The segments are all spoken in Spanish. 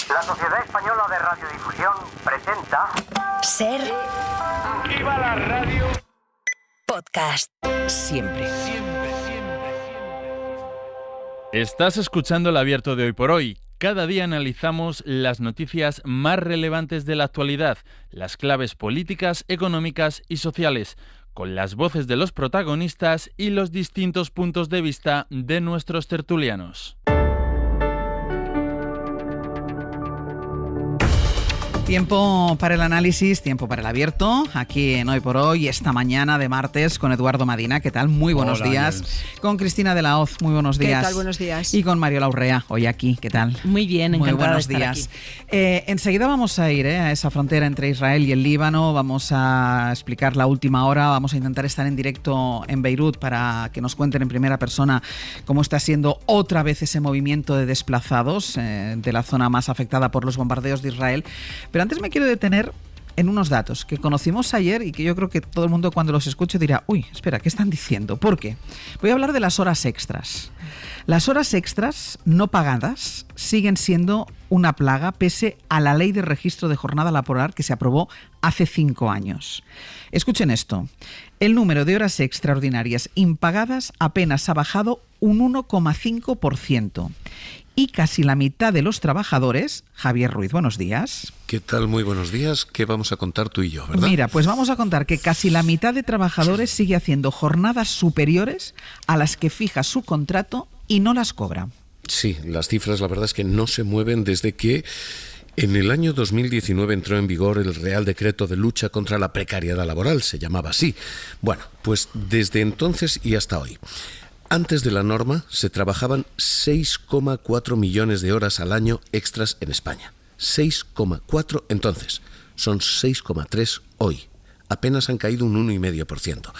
La Sociedad Española de Radiodifusión presenta... Ser... ¡Viva la radio! Podcast. Siempre. Estás escuchando El Abierto de Hoy por Hoy. Cada día analizamos las noticias más relevantes de la actualidad, las claves políticas, económicas y sociales, con las voces de los protagonistas y los distintos puntos de vista de nuestros tertulianos. Tiempo para el análisis, tiempo para el abierto, aquí en Hoy por Hoy, esta mañana de martes, con Eduardo Madina. ¿Qué tal? Muy buenos días. Con Cristina de la Hoz, muy buenos días. ¿Qué tal? Buenos días. Y con Mariola Urrea, hoy aquí. ¿Qué tal? Muy bien, encantada muy buenos de estar días. Aquí. Enseguida vamos a ir a esa frontera entre Israel y el Líbano, vamos a explicar la última hora, vamos a intentar estar en directo en Beirut para que nos cuenten en primera persona cómo está siendo otra vez ese movimiento de desplazados de la zona más afectada por los bombardeos de Israel. Pero antes me quiero detener en unos datos que conocimos ayer y que yo creo que todo el mundo cuando los escuche dirá, uy, espera, ¿qué están diciendo? ¿Por qué? Voy a hablar de las horas extras. Las horas extras no pagadas siguen siendo una plaga pese a la ley de registro de jornada laboral que se aprobó hace 5 años. Escuchen esto. El número de horas extraordinarias impagadas apenas ha bajado un 1,5%. Y casi la mitad de los trabajadores... Javier Ruiz, buenos días. ¿Qué tal? Muy buenos días. ¿Qué vamos a contar tú y yo, verdad? Mira, pues vamos a contar que casi la mitad de trabajadores sigue haciendo jornadas superiores a las que fija su contrato y no las cobra. Sí, las cifras la verdad es que no se mueven desde que en el año 2019 entró en vigor el Real Decreto de Lucha contra la Precariedad Laboral, se llamaba así. Bueno, pues desde entonces y hasta hoy. Antes de la norma se trabajaban 6,4 millones de horas al año extras en España. 6,4 entonces, son 6,3 hoy. Apenas han caído un 1,5%.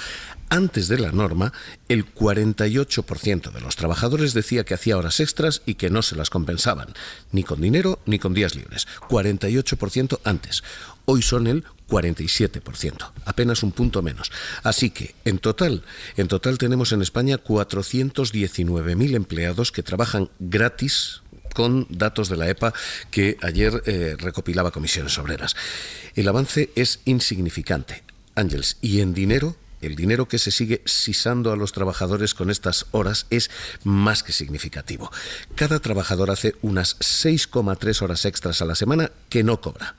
Antes de la norma, el 48% de los trabajadores decía que hacía horas extras y que no se las compensaban, ni con dinero ni con días libres. 48% antes. Hoy son el 47%, apenas un punto menos. Así que, en total tenemos en España 419.000 empleados que trabajan gratis, con datos de la EPA que ayer recopilaba Comisiones Obreras. El avance es insignificante, Ángeles, y en dinero, el dinero que se sigue sisando a los trabajadores con estas horas es más que significativo. Cada trabajador hace unas 6,3 horas extras a la semana que no cobra.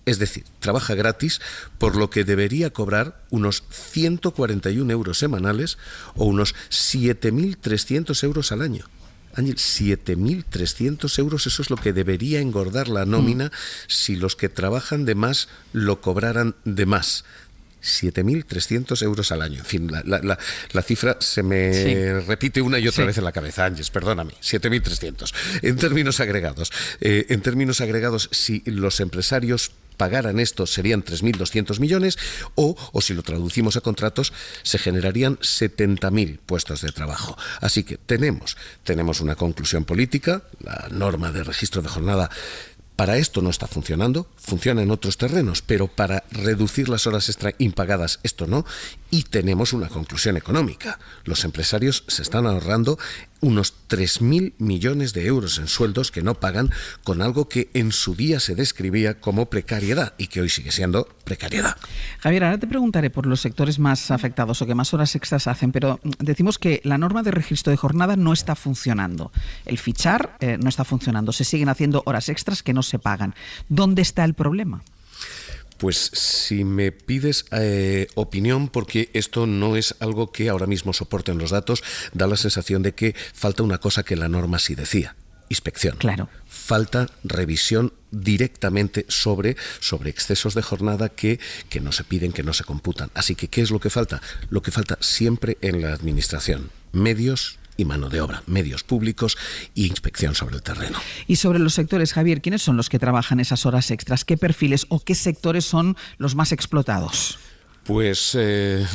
Es decir, trabaja gratis, por lo que debería cobrar unos 141 euros semanales o unos 7.300 euros al año. Ángel, 7.300 euros, eso es lo que debería engordar la nómina si los que trabajan de más lo cobraran de más. 7.300 euros al año. En fin, la cifra se me repite una y otra vez en la cabeza, Ángeles, perdóname. 7.300. En términos agregados, si los empresarios pagaran esto serían 3.200 millones o si lo traducimos a contratos se generarían 70.000 puestos de trabajo. Así que tenemos una conclusión política, la norma de registro de jornada para esto no está funcionando, funciona en otros terrenos, pero para reducir las horas extra impagadas esto no, y tenemos una conclusión económica. Los empresarios se están ahorrando unos 3.000 millones de euros en sueldos que no pagan con algo que en su día se describía como precariedad y que hoy sigue siendo precariedad. Javier, ahora te preguntaré por los sectores más afectados o que más horas extras hacen, pero decimos que la norma de registro de jornada no está funcionando. El fichar no está funcionando, se siguen haciendo horas extras que no se pagan. ¿Dónde está el problema? Pues si me pides opinión, porque esto no es algo que ahora mismo soporten los datos, da la sensación de que falta una cosa que la norma sí decía: inspección. Claro. Falta revisión directamente sobre excesos de jornada que no se piden, que no se computan. Así que, ¿qué es lo que falta? Lo que falta siempre en la administración: medios y mano de obra, medios públicos e inspección sobre el terreno. Y sobre los sectores, Javier, ¿quiénes son los que trabajan esas horas extras? ¿Qué perfiles o qué sectores son los más explotados? Pues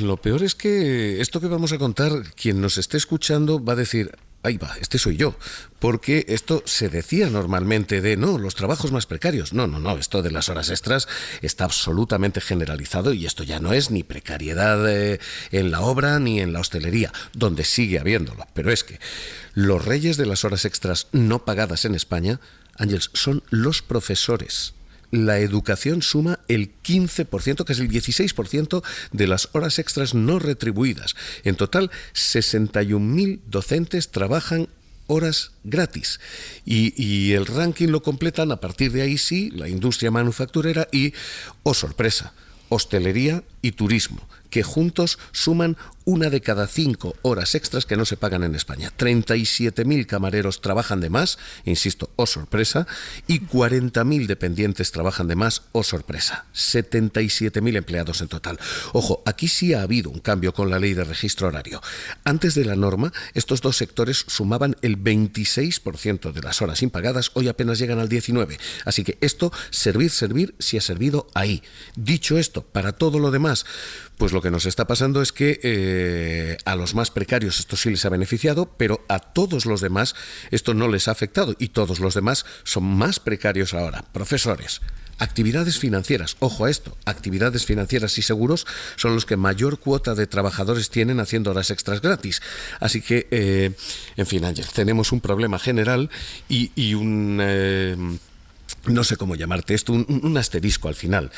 lo peor es que esto que vamos a contar, quien nos esté escuchando va a decir: ahí va, este soy yo, porque esto se decía normalmente de, no, los trabajos más precarios. No, esto de las horas extras está absolutamente generalizado y esto ya no es ni precariedad en la obra ni en la hostelería, donde sigue habiéndolo. Pero es que los reyes de las horas extras no pagadas en España Ángeles, son los profesores. La educación suma el 15%, que es el 16% de las horas extras no retribuidas. En total, 61.000 docentes trabajan horas gratis. Y el ranking lo completan a partir de ahí sí, la industria manufacturera y, oh sorpresa, hostelería y turismo, que juntos suman 1 de cada 5 horas extras que no se pagan en España. 37.000 camareros trabajan de más, insisto, oh sorpresa, y 40.000 dependientes trabajan de más, oh sorpresa. 77.000 empleados en total. Ojo, aquí sí ha habido un cambio con la ley de registro horario. Antes de la norma, estos dos sectores sumaban el 26% de las horas impagadas, hoy apenas llegan al 19%. Así que esto, servir, sí ha servido ahí. Dicho esto, para todo lo demás, pues lo que nos está pasando es que a los más precarios esto sí les ha beneficiado, pero a todos los demás esto no les ha afectado y todos los demás son más precarios ahora. Profesores, actividades financieras, ojo a esto, actividades financieras y seguros son los que mayor cuota de trabajadores tienen haciendo horas extras gratis. Así que, en fin, Ángel, tenemos un problema general y un, no sé cómo llamarte esto, un asterisco al final.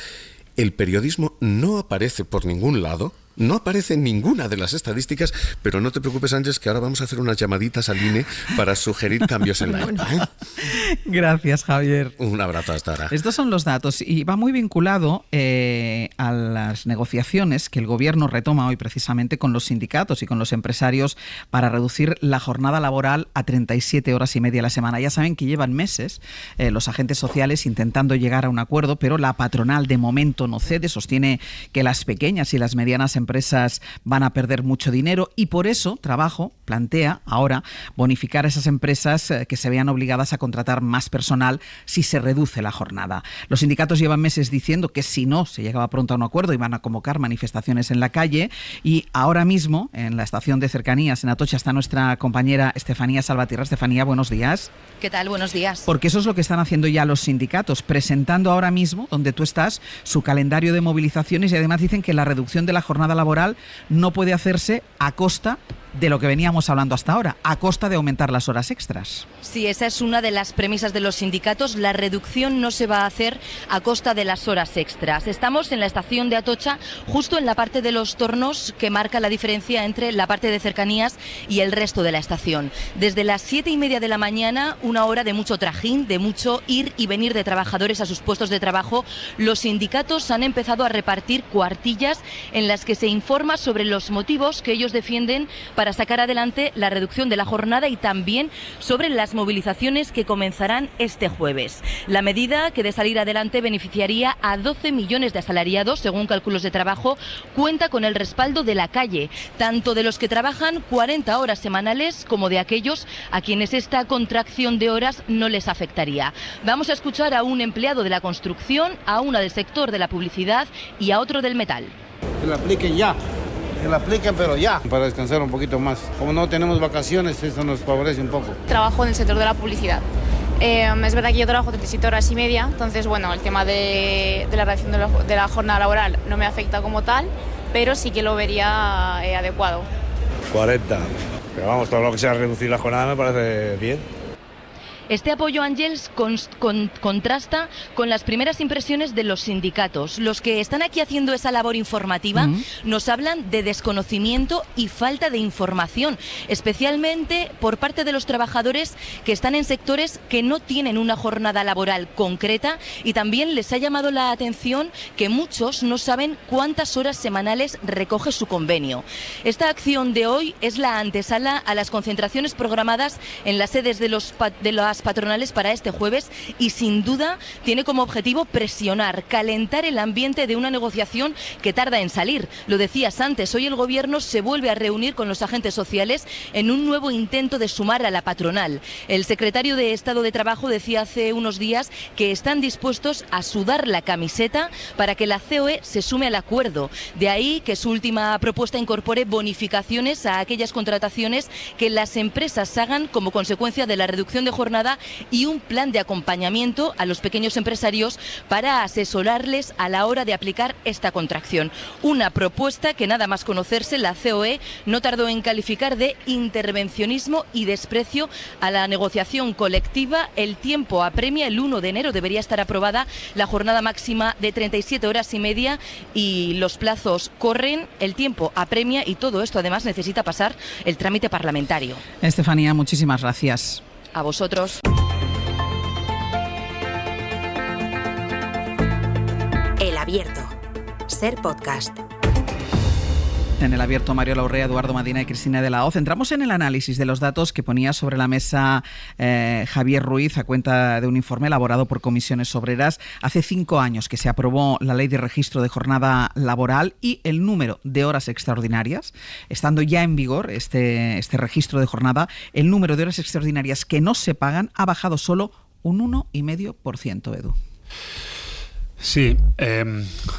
El periodismo no aparece por ningún lado, no aparece en ninguna de las estadísticas, pero no te preocupes, Ángeles, que ahora vamos a hacer unas llamaditas al INE para sugerir cambios en la EPA, ¿eh? Gracias, Javier. Un abrazo hasta ahora. Estos son los datos y va muy vinculado a las negociaciones que el Gobierno retoma hoy precisamente con los sindicatos y con los empresarios para reducir la jornada laboral a 37 horas y media a la semana. Ya saben que llevan meses los agentes sociales intentando llegar a un acuerdo, pero la patronal de momento no cede, sostiene que las pequeñas y las medianas empresas van a perder mucho dinero y por eso Trabajo plantea ahora bonificar a esas empresas que se vean obligadas a contratar más personal si se reduce la jornada. Los sindicatos llevan meses diciendo que si no se llegaba pronto a un acuerdo iban a convocar manifestaciones en la calle y ahora mismo en la estación de cercanías en Atocha está nuestra compañera Estefanía Salvatierra. Estefanía, buenos días. ¿Qué tal? Buenos días. Porque eso es lo que están haciendo ya los sindicatos, presentando ahora mismo, donde tú estás, su calendario de movilizaciones y además dicen que la reducción de la jornada laboral no puede hacerse a costa de lo que veníamos hablando hasta ahora, a costa de aumentar las horas extras. Sí, esa es una de las premisas de los sindicatos. La reducción no se va a hacer a costa de las horas extras. Estamos en la estación de Atocha, justo en la parte de los tornos que marca la diferencia entre la parte de cercanías y el resto de la estación. Desde las 7:30 de la mañana, una hora de mucho trajín, de mucho ir y venir de trabajadores a sus puestos de trabajo, los sindicatos han empezado a repartir cuartillas en las que se informa sobre los motivos que ellos defienden para sacar adelante la reducción de la jornada y también sobre las movilizaciones que comenzarán este jueves. La medida, que de salir adelante beneficiaría a 12 millones de asalariados, según cálculos de trabajo, cuenta con el respaldo de la calle, tanto de los que trabajan 40 horas semanales como de aquellos a quienes esta contracción de horas no les afectaría. Vamos a escuchar a un empleado de la construcción, a una del sector de la publicidad y a otro del metal. Que la apliquen ya. Que la apliquen, pero ya, para descansar un poquito más. Como no tenemos vacaciones, eso nos favorece un poco. Trabajo en el sector de la publicidad. Es verdad que yo trabajo 37 horas y media, entonces, bueno, el tema de la reducción de la jornada laboral no me afecta como tal, pero sí que lo vería adecuado. 40. Pero vamos, todo lo que sea reducir la jornada me parece bien. Este apoyo, Ángeles, contrasta con las primeras impresiones de los sindicatos. Los que están aquí haciendo esa labor informativa nos hablan de desconocimiento y falta de información, especialmente por parte de los trabajadores que están en sectores que no tienen una jornada laboral concreta, y también les ha llamado la atención que muchos no saben cuántas horas semanales recoge su convenio. Esta acción de hoy es la antesala a las concentraciones programadas en las sedes de las patronales para este jueves y sin duda tiene como objetivo presionar, calentar el ambiente de una negociación que tarda en salir. Lo decías antes, hoy el Gobierno se vuelve a reunir con los agentes sociales en un nuevo intento de sumar a la patronal. El secretario de Estado de Trabajo decía hace unos días que están dispuestos a sudar la camiseta para que la COE se sume al acuerdo. De ahí que su última propuesta incorpore bonificaciones a aquellas contrataciones que las empresas hagan como consecuencia de la reducción de jornada jornada y un plan de acompañamiento a los pequeños empresarios para asesorarles a la hora de aplicar esta contracción. Una propuesta que nada más conocerse, la COE no tardó en calificar de intervencionismo y desprecio a la negociación colectiva. El tiempo apremia, el 1 de enero debería estar aprobada la jornada máxima de 37 horas y media y los plazos corren, el tiempo apremia y todo esto además necesita pasar el trámite parlamentario. Estefanía, muchísimas gracias. A vosotros. El Abierto. Ser podcast. En El Abierto, Mario Laurrea, Eduardo Madina y Cristina de la Hoz. Entramos en el análisis de los datos que ponía sobre la mesa Javier Ruiz a cuenta de un informe elaborado por Comisiones Obreras. Hace 5 años que se aprobó la Ley de Registro de Jornada Laboral y el número de horas extraordinarias, estando ya en vigor este registro de jornada, el número de horas extraordinarias que no se pagan ha bajado solo un 1,5%, Edu. Sí,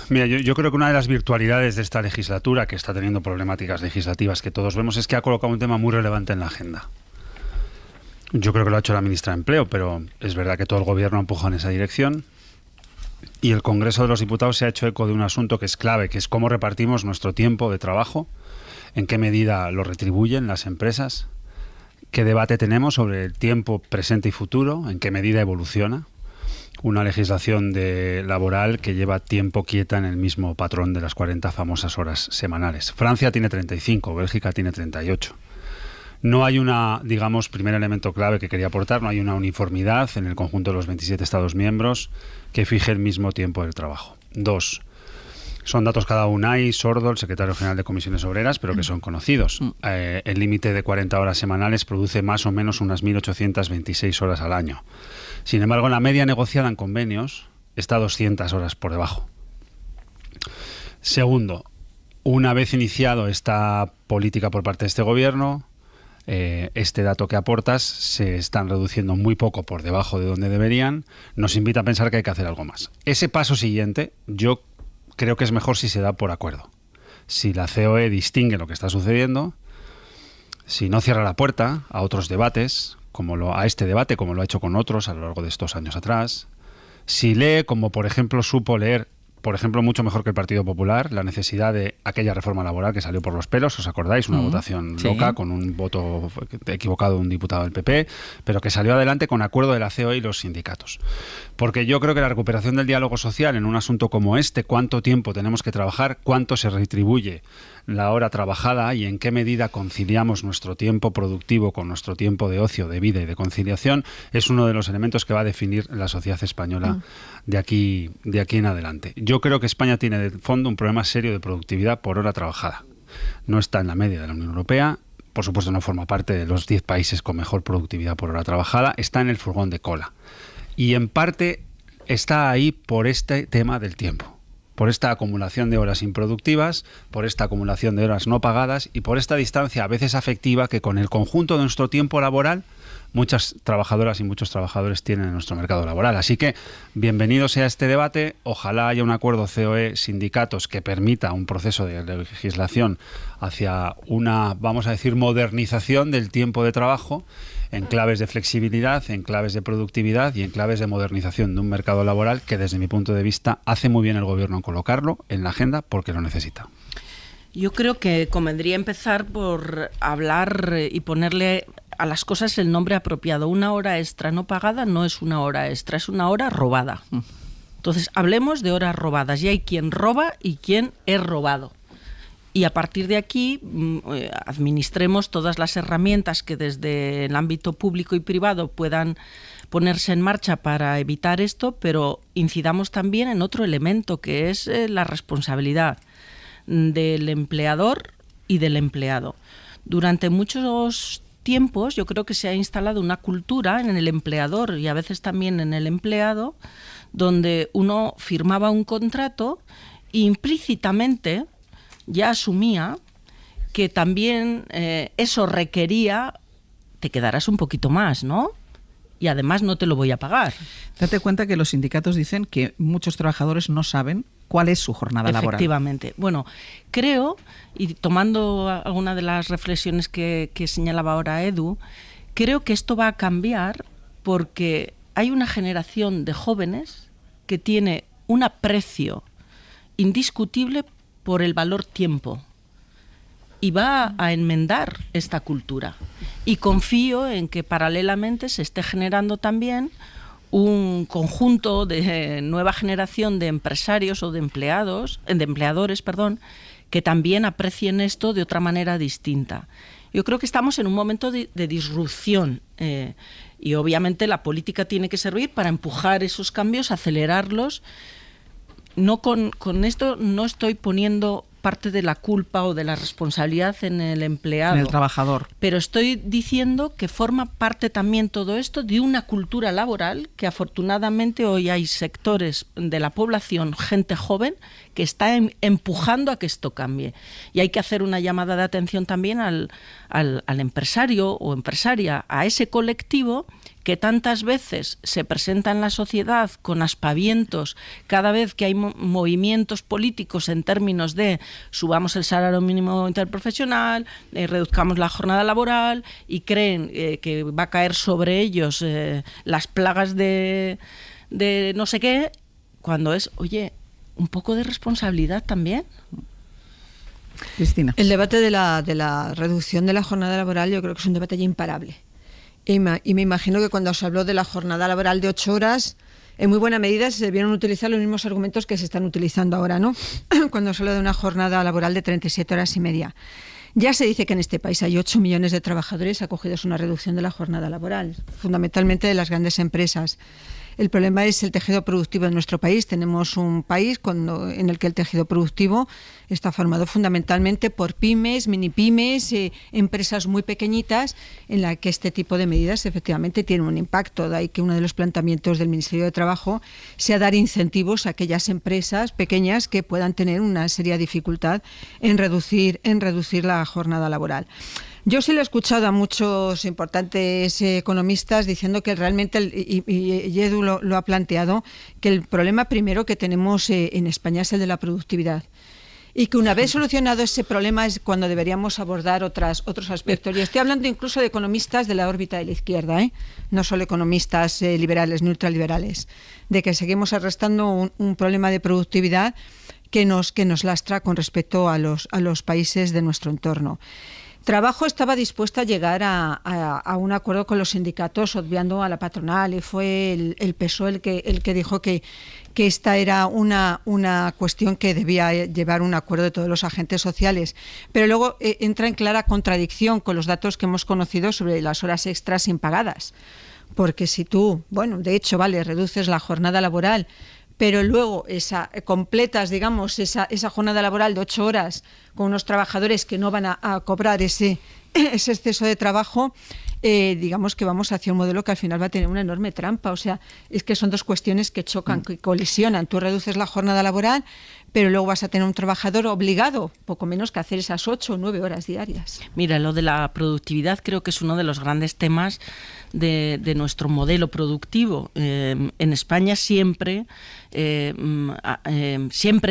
mira, yo creo que una de las virtualidades de esta legislatura, que está teniendo problemáticas legislativas que todos vemos, es que ha colocado un tema muy relevante en la agenda. Yo creo que lo ha hecho la ministra de Empleo, pero es verdad que todo el gobierno ha empujado en esa dirección y el Congreso de los Diputados se ha hecho eco de un asunto que es clave, que es cómo repartimos nuestro tiempo de trabajo, en qué medida lo retribuyen las empresas, qué debate tenemos sobre el tiempo presente y futuro, en qué medida evoluciona. Una legislación laboral que lleva tiempo quieta en el mismo patrón de las 40 famosas horas semanales. Francia tiene 35, Bélgica tiene 38. No hay primer elemento clave que quería aportar, no hay una uniformidad en el conjunto de los 27 Estados miembros que fije el mismo tiempo del trabajo. 2. Son datos cada UNAI, Sordo, el secretario general de Comisiones Obreras, pero que son conocidos. El límite de 40 horas semanales produce más o menos unas 1.826 horas al año. Sin embargo, la media negociada en convenios está 200 horas por debajo. Segundo, una vez iniciado esta política por parte de este gobierno, este dato que aportas se están reduciendo muy poco por debajo de donde deberían, nos invita a pensar que hay que hacer algo más. Ese paso siguiente, yo creo que es mejor si se da por acuerdo. Si la COE distingue lo que está sucediendo, si no cierra la puerta a otros debates, a este debate, como lo ha hecho con otros a lo largo de estos años atrás, si lee, como por ejemplo supo leer, mucho mejor que el Partido Popular, la necesidad de aquella reforma laboral que salió por los pelos, ¿os acordáis? Una votación loca, con un voto equivocado de un diputado del PP, pero que salió adelante con acuerdo de la COE y los sindicatos. Porque yo creo que la recuperación del diálogo social en un asunto como este, cuánto tiempo tenemos que trabajar, cuánto se retribuye la hora trabajada y en qué medida conciliamos nuestro tiempo productivo con nuestro tiempo de ocio, de vida y de conciliación, es uno de los elementos que va a definir la sociedad española de aquí en adelante. Yo creo que España tiene de fondo un problema serio de productividad por hora trabajada. No está en la media de la Unión Europea, por supuesto no forma parte de los 10 países con mejor productividad por hora trabajada, está en el furgón de cola. Y en parte está ahí por este tema del tiempo, por esta acumulación de horas improductivas, por esta acumulación de horas no pagadas y por esta distancia a veces afectiva que con el conjunto de nuestro tiempo laboral muchas trabajadoras y muchos trabajadores tienen en nuestro mercado laboral. Así que bienvenido sea este debate, ojalá haya un acuerdo COE-sindicatos que permita un proceso de legislación hacia una, vamos a decir, modernización del tiempo de trabajo en claves de flexibilidad, en claves de productividad y en claves de modernización de un mercado laboral que desde mi punto de vista hace muy bien el gobierno en colocarlo en la agenda porque lo necesita. Yo creo que convendría empezar por hablar y ponerle a las cosas el nombre apropiado. Una hora extra no pagada no es una hora extra, es una hora robada. Entonces, hablemos de horas robadas. Y hay quien roba y quien es robado. Y a partir de aquí administremos todas las herramientas que desde el ámbito público y privado puedan ponerse en marcha para evitar esto, pero incidamos también en otro elemento que es la responsabilidad del empleador y del empleado. Durante muchos tiempos yo creo que se ha instalado una cultura en el empleador y a veces también en el empleado donde uno firmaba un contrato e implícitamente ya asumía que también eso requería te quedarás un poquito más, ¿no? Y además no te lo voy a pagar. Date cuenta que los sindicatos dicen que muchos trabajadores no saben cuál es su jornada laboral. Efectivamente. Bueno, creo, y tomando alguna de las reflexiones que señalaba ahora Edu, creo que esto va a cambiar porque hay una generación de jóvenes que tiene un aprecio indiscutible por el valor tiempo y va a enmendar esta cultura. Y confío en que paralelamente se esté generando también un conjunto de nueva generación de empresarios o de empleadores, que también aprecien esto de otra manera distinta. Yo creo que estamos en un momento de disrupción y obviamente la política tiene que servir para empujar esos cambios, acelerarlos. No con esto no estoy poniendo parte de la culpa o de la responsabilidad en el empleado, en el trabajador, pero estoy diciendo que forma parte también todo esto de una cultura laboral que afortunadamente hoy hay sectores de la población, gente joven, que está empujando a que esto cambie. Y hay que hacer una llamada de atención también al empresario o empresaria, a ese colectivo que tantas veces se presenta en la sociedad con aspavientos cada vez que hay movimientos políticos en términos de subamos el salario mínimo interprofesional, reduzcamos la jornada laboral, y creen que va a caer sobre ellos las plagas de no sé qué, cuando es, oye, un poco de responsabilidad también. Cristina. El debate de la reducción de la jornada laboral yo creo que es un debate ya imparable. Y me imagino que cuando se habló de la jornada laboral de 8 horas, en muy buena medida se debieron utilizar los mismos argumentos que se están utilizando ahora, ¿no? Cuando se habla de una jornada laboral de 37 horas y media. Ya se dice que en este país hay 8 millones de trabajadores acogidos a una reducción de la jornada laboral, fundamentalmente de las grandes empresas. El problema es el tejido productivo de nuestro país. Tenemos un país en el que el tejido productivo está formado fundamentalmente por pymes, mini pymes, empresas muy pequeñitas, en la que este tipo de medidas efectivamente tienen un impacto. De ahí que uno de los planteamientos del Ministerio de Trabajo sea dar incentivos a aquellas empresas pequeñas que puedan tener una seria dificultad en reducir la jornada laboral. Yo sí lo he escuchado a muchos importantes economistas diciendo que realmente, y Edu lo ha planteado, que el problema primero que tenemos en España es el de la productividad. Y que una vez solucionado ese problema es cuando deberíamos abordar otros aspectos. Y estoy hablando incluso de economistas de la órbita de la izquierda, no solo economistas liberales ni ultraliberales, de que seguimos arrastrando un problema de productividad que nos lastra con respecto a los países de nuestro entorno. Trabajo estaba dispuesta a llegar a un acuerdo con los sindicatos, obviando a la patronal, y fue el PSOE el que dijo que esta era una cuestión que debía llevar un acuerdo de todos los agentes sociales. Pero luego entra en clara contradicción con los datos que hemos conocido sobre las horas extras impagadas. Porque si tú, de hecho, reduces la jornada laboral, pero luego completas, digamos, esa jornada laboral de 8 horas con unos trabajadores que no van a cobrar ese exceso de trabajo, digamos que vamos hacia un modelo que al final va a tener una enorme trampa. O sea, es que son dos cuestiones que chocan, que colisionan. Tú reduces la jornada laboral, pero luego vas a tener un trabajador obligado, poco menos que hacer esas 8 o 9 horas diarias. Mira, lo de la productividad creo que es uno de los grandes temas de nuestro modelo productivo. En España siempre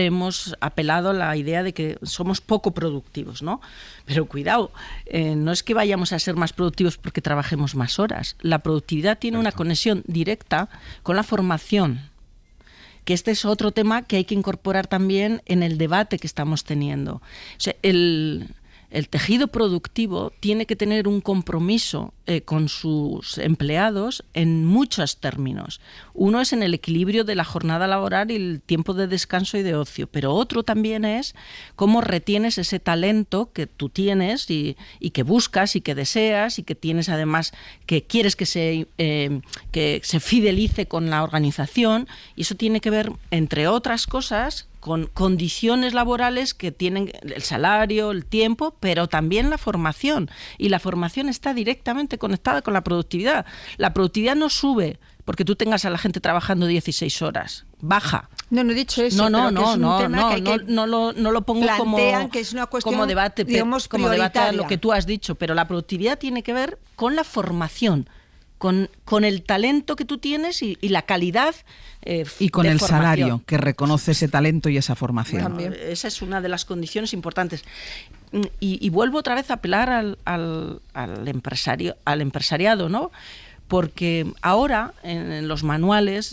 hemos apelado a la idea de que somos poco productivos, ¿no? Pero cuidado, no es que vayamos a ser más productivos porque trabajemos más horas. La productividad tiene una conexión directa con la formación, que este es otro tema que hay que incorporar también en el debate que estamos teniendo. O sea, el tejido productivo tiene que tener un compromiso con sus empleados en muchos términos. Uno es en el equilibrio de la jornada laboral y el tiempo de descanso y de ocio, pero otro también es cómo retienes ese talento que tú tienes y que buscas y que deseas y que tienes además, que quieres que se fidelice con la organización, y eso tiene que ver, entre otras cosas, con condiciones laborales que tienen el salario, el tiempo, pero también la formación. Y la formación está directamente conectada con la productividad. La productividad no sube porque tú tengas a la gente trabajando 16 horas. Baja. No he dicho eso. No lo pongo que es una cuestión, como debate, digamos, como debate a lo que tú has dicho, pero la productividad tiene que ver con la formación, con el talento que tú tienes y la calidad y con el formación. Salario que reconoce ese talento y esa formación. También. Esa es una de las condiciones importantes. Y vuelvo otra vez a apelar al empresariado, ¿no? porque ahora en los manuales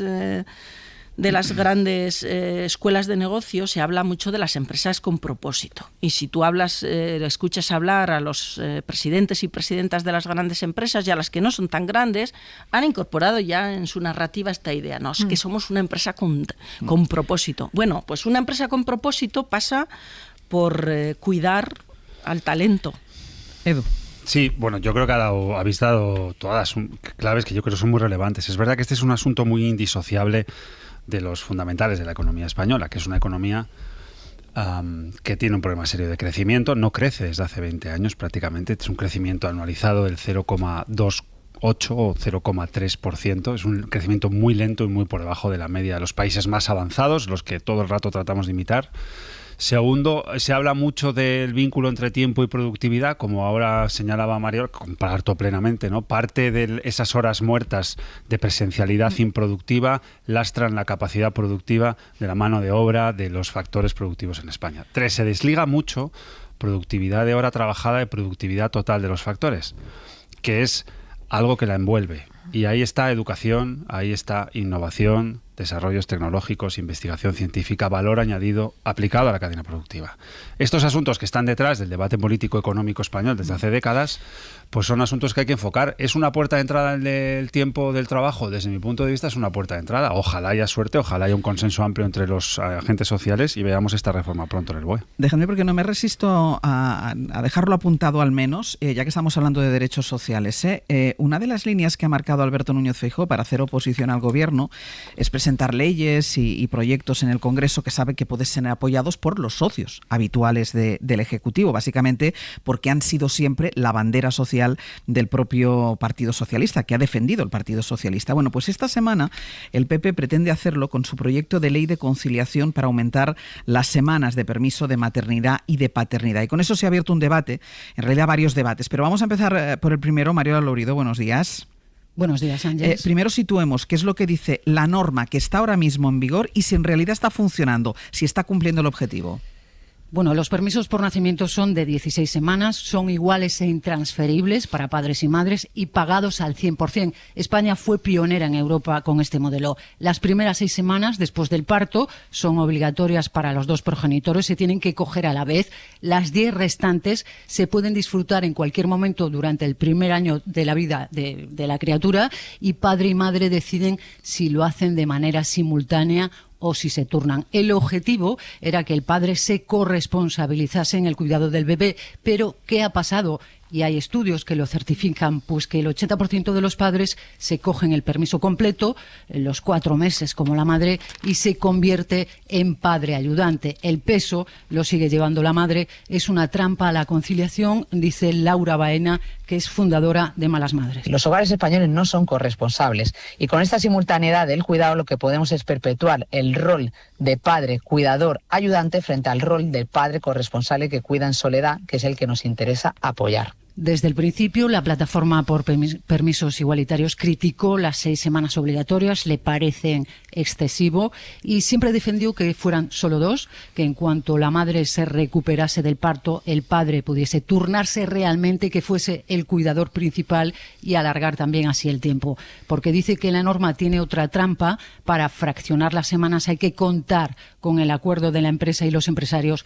de las grandes escuelas de negocio se habla mucho de las empresas con propósito. Y si tú escuchas hablar a los presidentes y presidentas de las grandes empresas y a las que no son tan grandes, han incorporado ya en su narrativa esta idea, ¿no? Es que somos una empresa con propósito. Bueno, pues una empresa con propósito pasa por cuidar al talento. Edu. Sí, bueno, yo creo que habéis dado todas las claves que yo creo son muy relevantes. Es verdad que este es un asunto muy indisociable de los fundamentales de la economía española, que es una economía que tiene un problema serio de crecimiento. No crece desde hace 20 años prácticamente. Es un crecimiento anualizado del 0,28 o 0,3%. Es un crecimiento muy lento y muy por debajo de la media de los países más avanzados, los que todo el rato tratamos de imitar. Segundo, se habla mucho del vínculo entre tiempo y productividad, como ahora señalaba Mario, comparto plenamente, ¿no? Parte de esas horas muertas de presencialidad improductiva lastran la capacidad productiva de la mano de obra, de los factores productivos en España. 3, se desliga mucho productividad de hora trabajada de productividad total de los factores, que es algo que la envuelve. Y ahí está educación, ahí está innovación, desarrollos tecnológicos, investigación científica, valor añadido aplicado a la cadena productiva. Estos asuntos que están detrás del debate político económico español desde hace décadas, pues son asuntos que hay que enfocar. ¿Es una puerta de entrada el tiempo del trabajo? Desde mi punto de vista es una puerta de entrada. Ojalá haya suerte, ojalá haya un consenso amplio entre los agentes sociales y veamos esta reforma pronto en el BOE. Déjame, porque no me resisto a dejarlo apuntado al menos, ya que estamos hablando de derechos sociales. Una de las líneas que ha marcado Alberto Núñez Feijóo para hacer oposición al gobierno es presentar leyes y proyectos en el Congreso que sabe que pueden ser apoyados por los socios habituales del Ejecutivo, básicamente porque han sido siempre la bandera social del propio Partido Socialista, que ha defendido el Partido Socialista. Bueno, pues esta semana el PP pretende hacerlo con su proyecto de ley de conciliación para aumentar las semanas de permiso de maternidad y de paternidad. Y con eso se ha abierto un debate, en realidad varios debates, pero vamos a empezar por el primero. Mario Laurido, buenos días. Buenos días, Ángeles. Primero situemos qué es lo que dice la norma que está ahora mismo en vigor y si en realidad está funcionando, si está cumpliendo el objetivo. Bueno, los permisos por nacimiento son de 16 semanas, son iguales e intransferibles para padres y madres y pagados al 100%. España fue pionera en Europa con este modelo. Las primeras 6 semanas después del parto son obligatorias para los dos progenitores, se tienen que coger a la vez. Las 10 restantes se pueden disfrutar en cualquier momento durante el primer año de la vida de la criatura y padre y madre deciden si lo hacen de manera simultánea o si se turnan. El objetivo era que el padre se corresponsabilizase en el cuidado del bebé, pero ¿qué ha pasado? Y hay estudios que lo certifican, pues que el 80% de los padres se cogen el permiso completo, los 4 meses como la madre, y se convierte en padre ayudante. El peso lo sigue llevando la madre. Es una trampa a la conciliación, dice Laura Baena, que es fundadora de Malas Madres. Los hogares españoles no son corresponsables y con esta simultaneidad del cuidado lo que podemos es perpetuar el rol de padre, cuidador, ayudante frente al rol de padre corresponsable que cuida en soledad, que es el que nos interesa apoyar. Desde el principio, la plataforma por permisos igualitarios criticó las 6 semanas obligatorias, le parecen excesivo y siempre defendió que fueran solo 2, que en cuanto la madre se recuperase del parto, el padre pudiese turnarse realmente, que fuese el cuidador principal y alargar también así el tiempo. Porque dice que la norma tiene otra trampa: para fraccionar las semanas hay que contar con el acuerdo de la empresa y los empresarios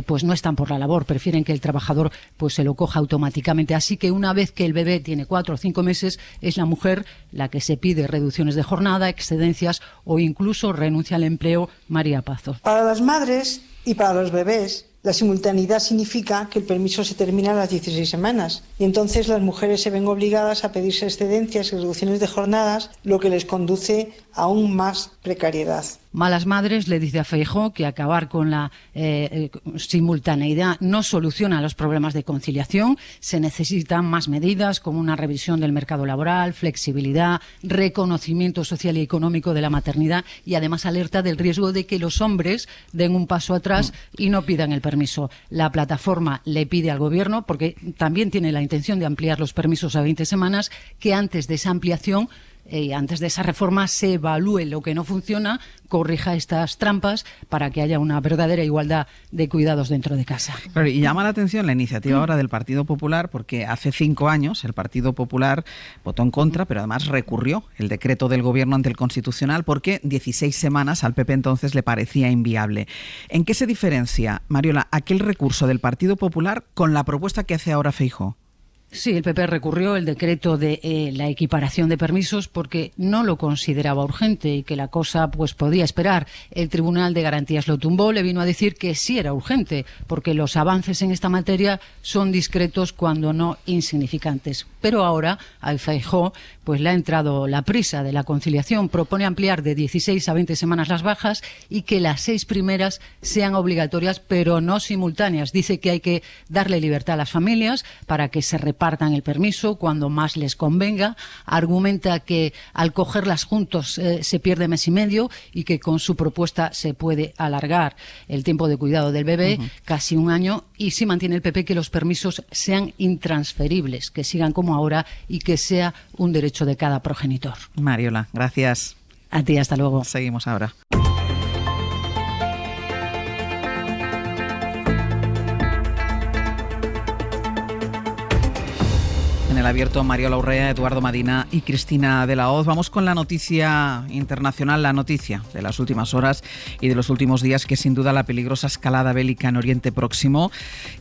pues no están por la labor, prefieren que el trabajador pues se lo coja automáticamente. Así que una vez que el bebé tiene 4 o 5 meses, es la mujer la que se pide reducciones de jornada, excedencias o incluso renuncia al empleo. María Pazos. Para las madres y para los bebés, la simultaneidad significa que el permiso se termina a las 16 semanas y entonces las mujeres se ven obligadas a pedirse excedencias y reducciones de jornadas, lo que les conduce a aún más precariedad. Malas Madres le dice a Feijóo que acabar con la simultaneidad no soluciona los problemas de conciliación. Se necesitan más medidas como una revisión del mercado laboral, flexibilidad, reconocimiento social y económico de la maternidad y además alerta del riesgo de que los hombres den un paso atrás y no pidan el permiso. La plataforma le pide al Gobierno, porque también tiene la intención de ampliar los permisos a 20 semanas, que antes de esa ampliación antes de esa reforma se evalúe lo que no funciona, corrija estas trampas para que haya una verdadera igualdad de cuidados dentro de casa. Claro, y llama la atención la iniciativa ahora del Partido Popular, porque hace 5 años el Partido Popular votó en contra, pero además recurrió el decreto del Gobierno ante el Constitucional porque 16 semanas al PP entonces le parecía inviable. ¿En qué se diferencia, Mariola, aquel recurso del Partido Popular con la propuesta que hace ahora Feijóo? Sí, el PP recurrió el decreto de la equiparación de permisos porque no lo consideraba urgente y que la cosa pues podía esperar. El Tribunal de Garantías lo tumbó, le vino a decir que sí era urgente porque los avances en esta materia son discretos cuando no insignificantes. Pero ahora al Feijóo pues le ha entrado la prisa de la conciliación. Propone ampliar de 16 a 20 semanas las bajas y que las 6 primeras sean obligatorias pero no simultáneas. Dice que hay que darle libertad a las familias para que se repartan el permiso cuando más les convenga. Argumenta que al cogerlas juntos se pierde mes y medio y que con su propuesta se puede alargar el tiempo de cuidado del bebé casi 1 año, y sí mantiene el PP que los permisos sean intransferibles, que sigan como ahora y que sea un derecho de cada progenitor. Mariola, gracias. A ti, hasta luego. Seguimos ahora. En el abierto, Mariola Urrea, Eduardo Madina y Cristina de la Hoz. Vamos con la noticia internacional, la noticia de las últimas horas y de los últimos días, que es sin duda la peligrosa escalada bélica en Oriente Próximo.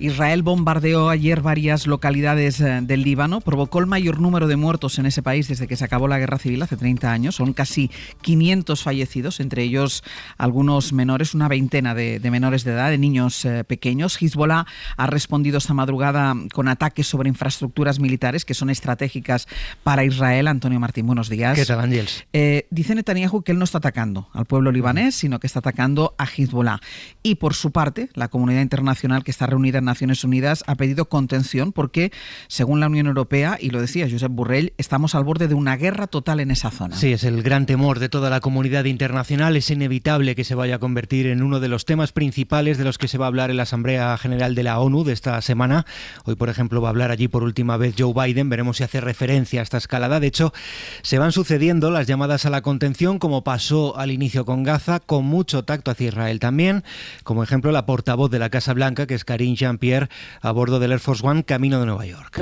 Israel bombardeó ayer varias localidades del Líbano, provocó el mayor número de muertos en ese país desde que se acabó la guerra civil hace 30 años. Son casi 500 fallecidos, entre ellos algunos menores, una veintena de menores de edad, de niños pequeños. Hezbollah ha respondido esta madrugada con ataques sobre infraestructuras militares que son estratégicas para Israel. Antonio Martín, buenos días. ¿Qué tal, Ángels? Dice Netanyahu que él no está atacando al pueblo libanés, sino que está atacando a Hezbollah. Y por su parte, la comunidad internacional que está reunida en Naciones Unidas ha pedido contención porque, según la Unión Europea, y lo decía Josep Borrell, estamos al borde de una guerra total en esa zona. Sí, es el gran temor de toda la comunidad internacional. Es inevitable que se vaya a convertir en uno de los temas principales de los que se va a hablar en la Asamblea General de la ONU de esta semana. Hoy, por ejemplo, va a hablar allí por última vez Joe Biden. Veremos si hace referencia a esta escalada. De hecho, se van sucediendo las llamadas a la contención, como pasó al inicio con Gaza, con mucho tacto hacia Israel también. Como ejemplo, la portavoz de la Casa Blanca, que es Karine Jean-Pierre, a bordo del Air Force One, camino de Nueva York.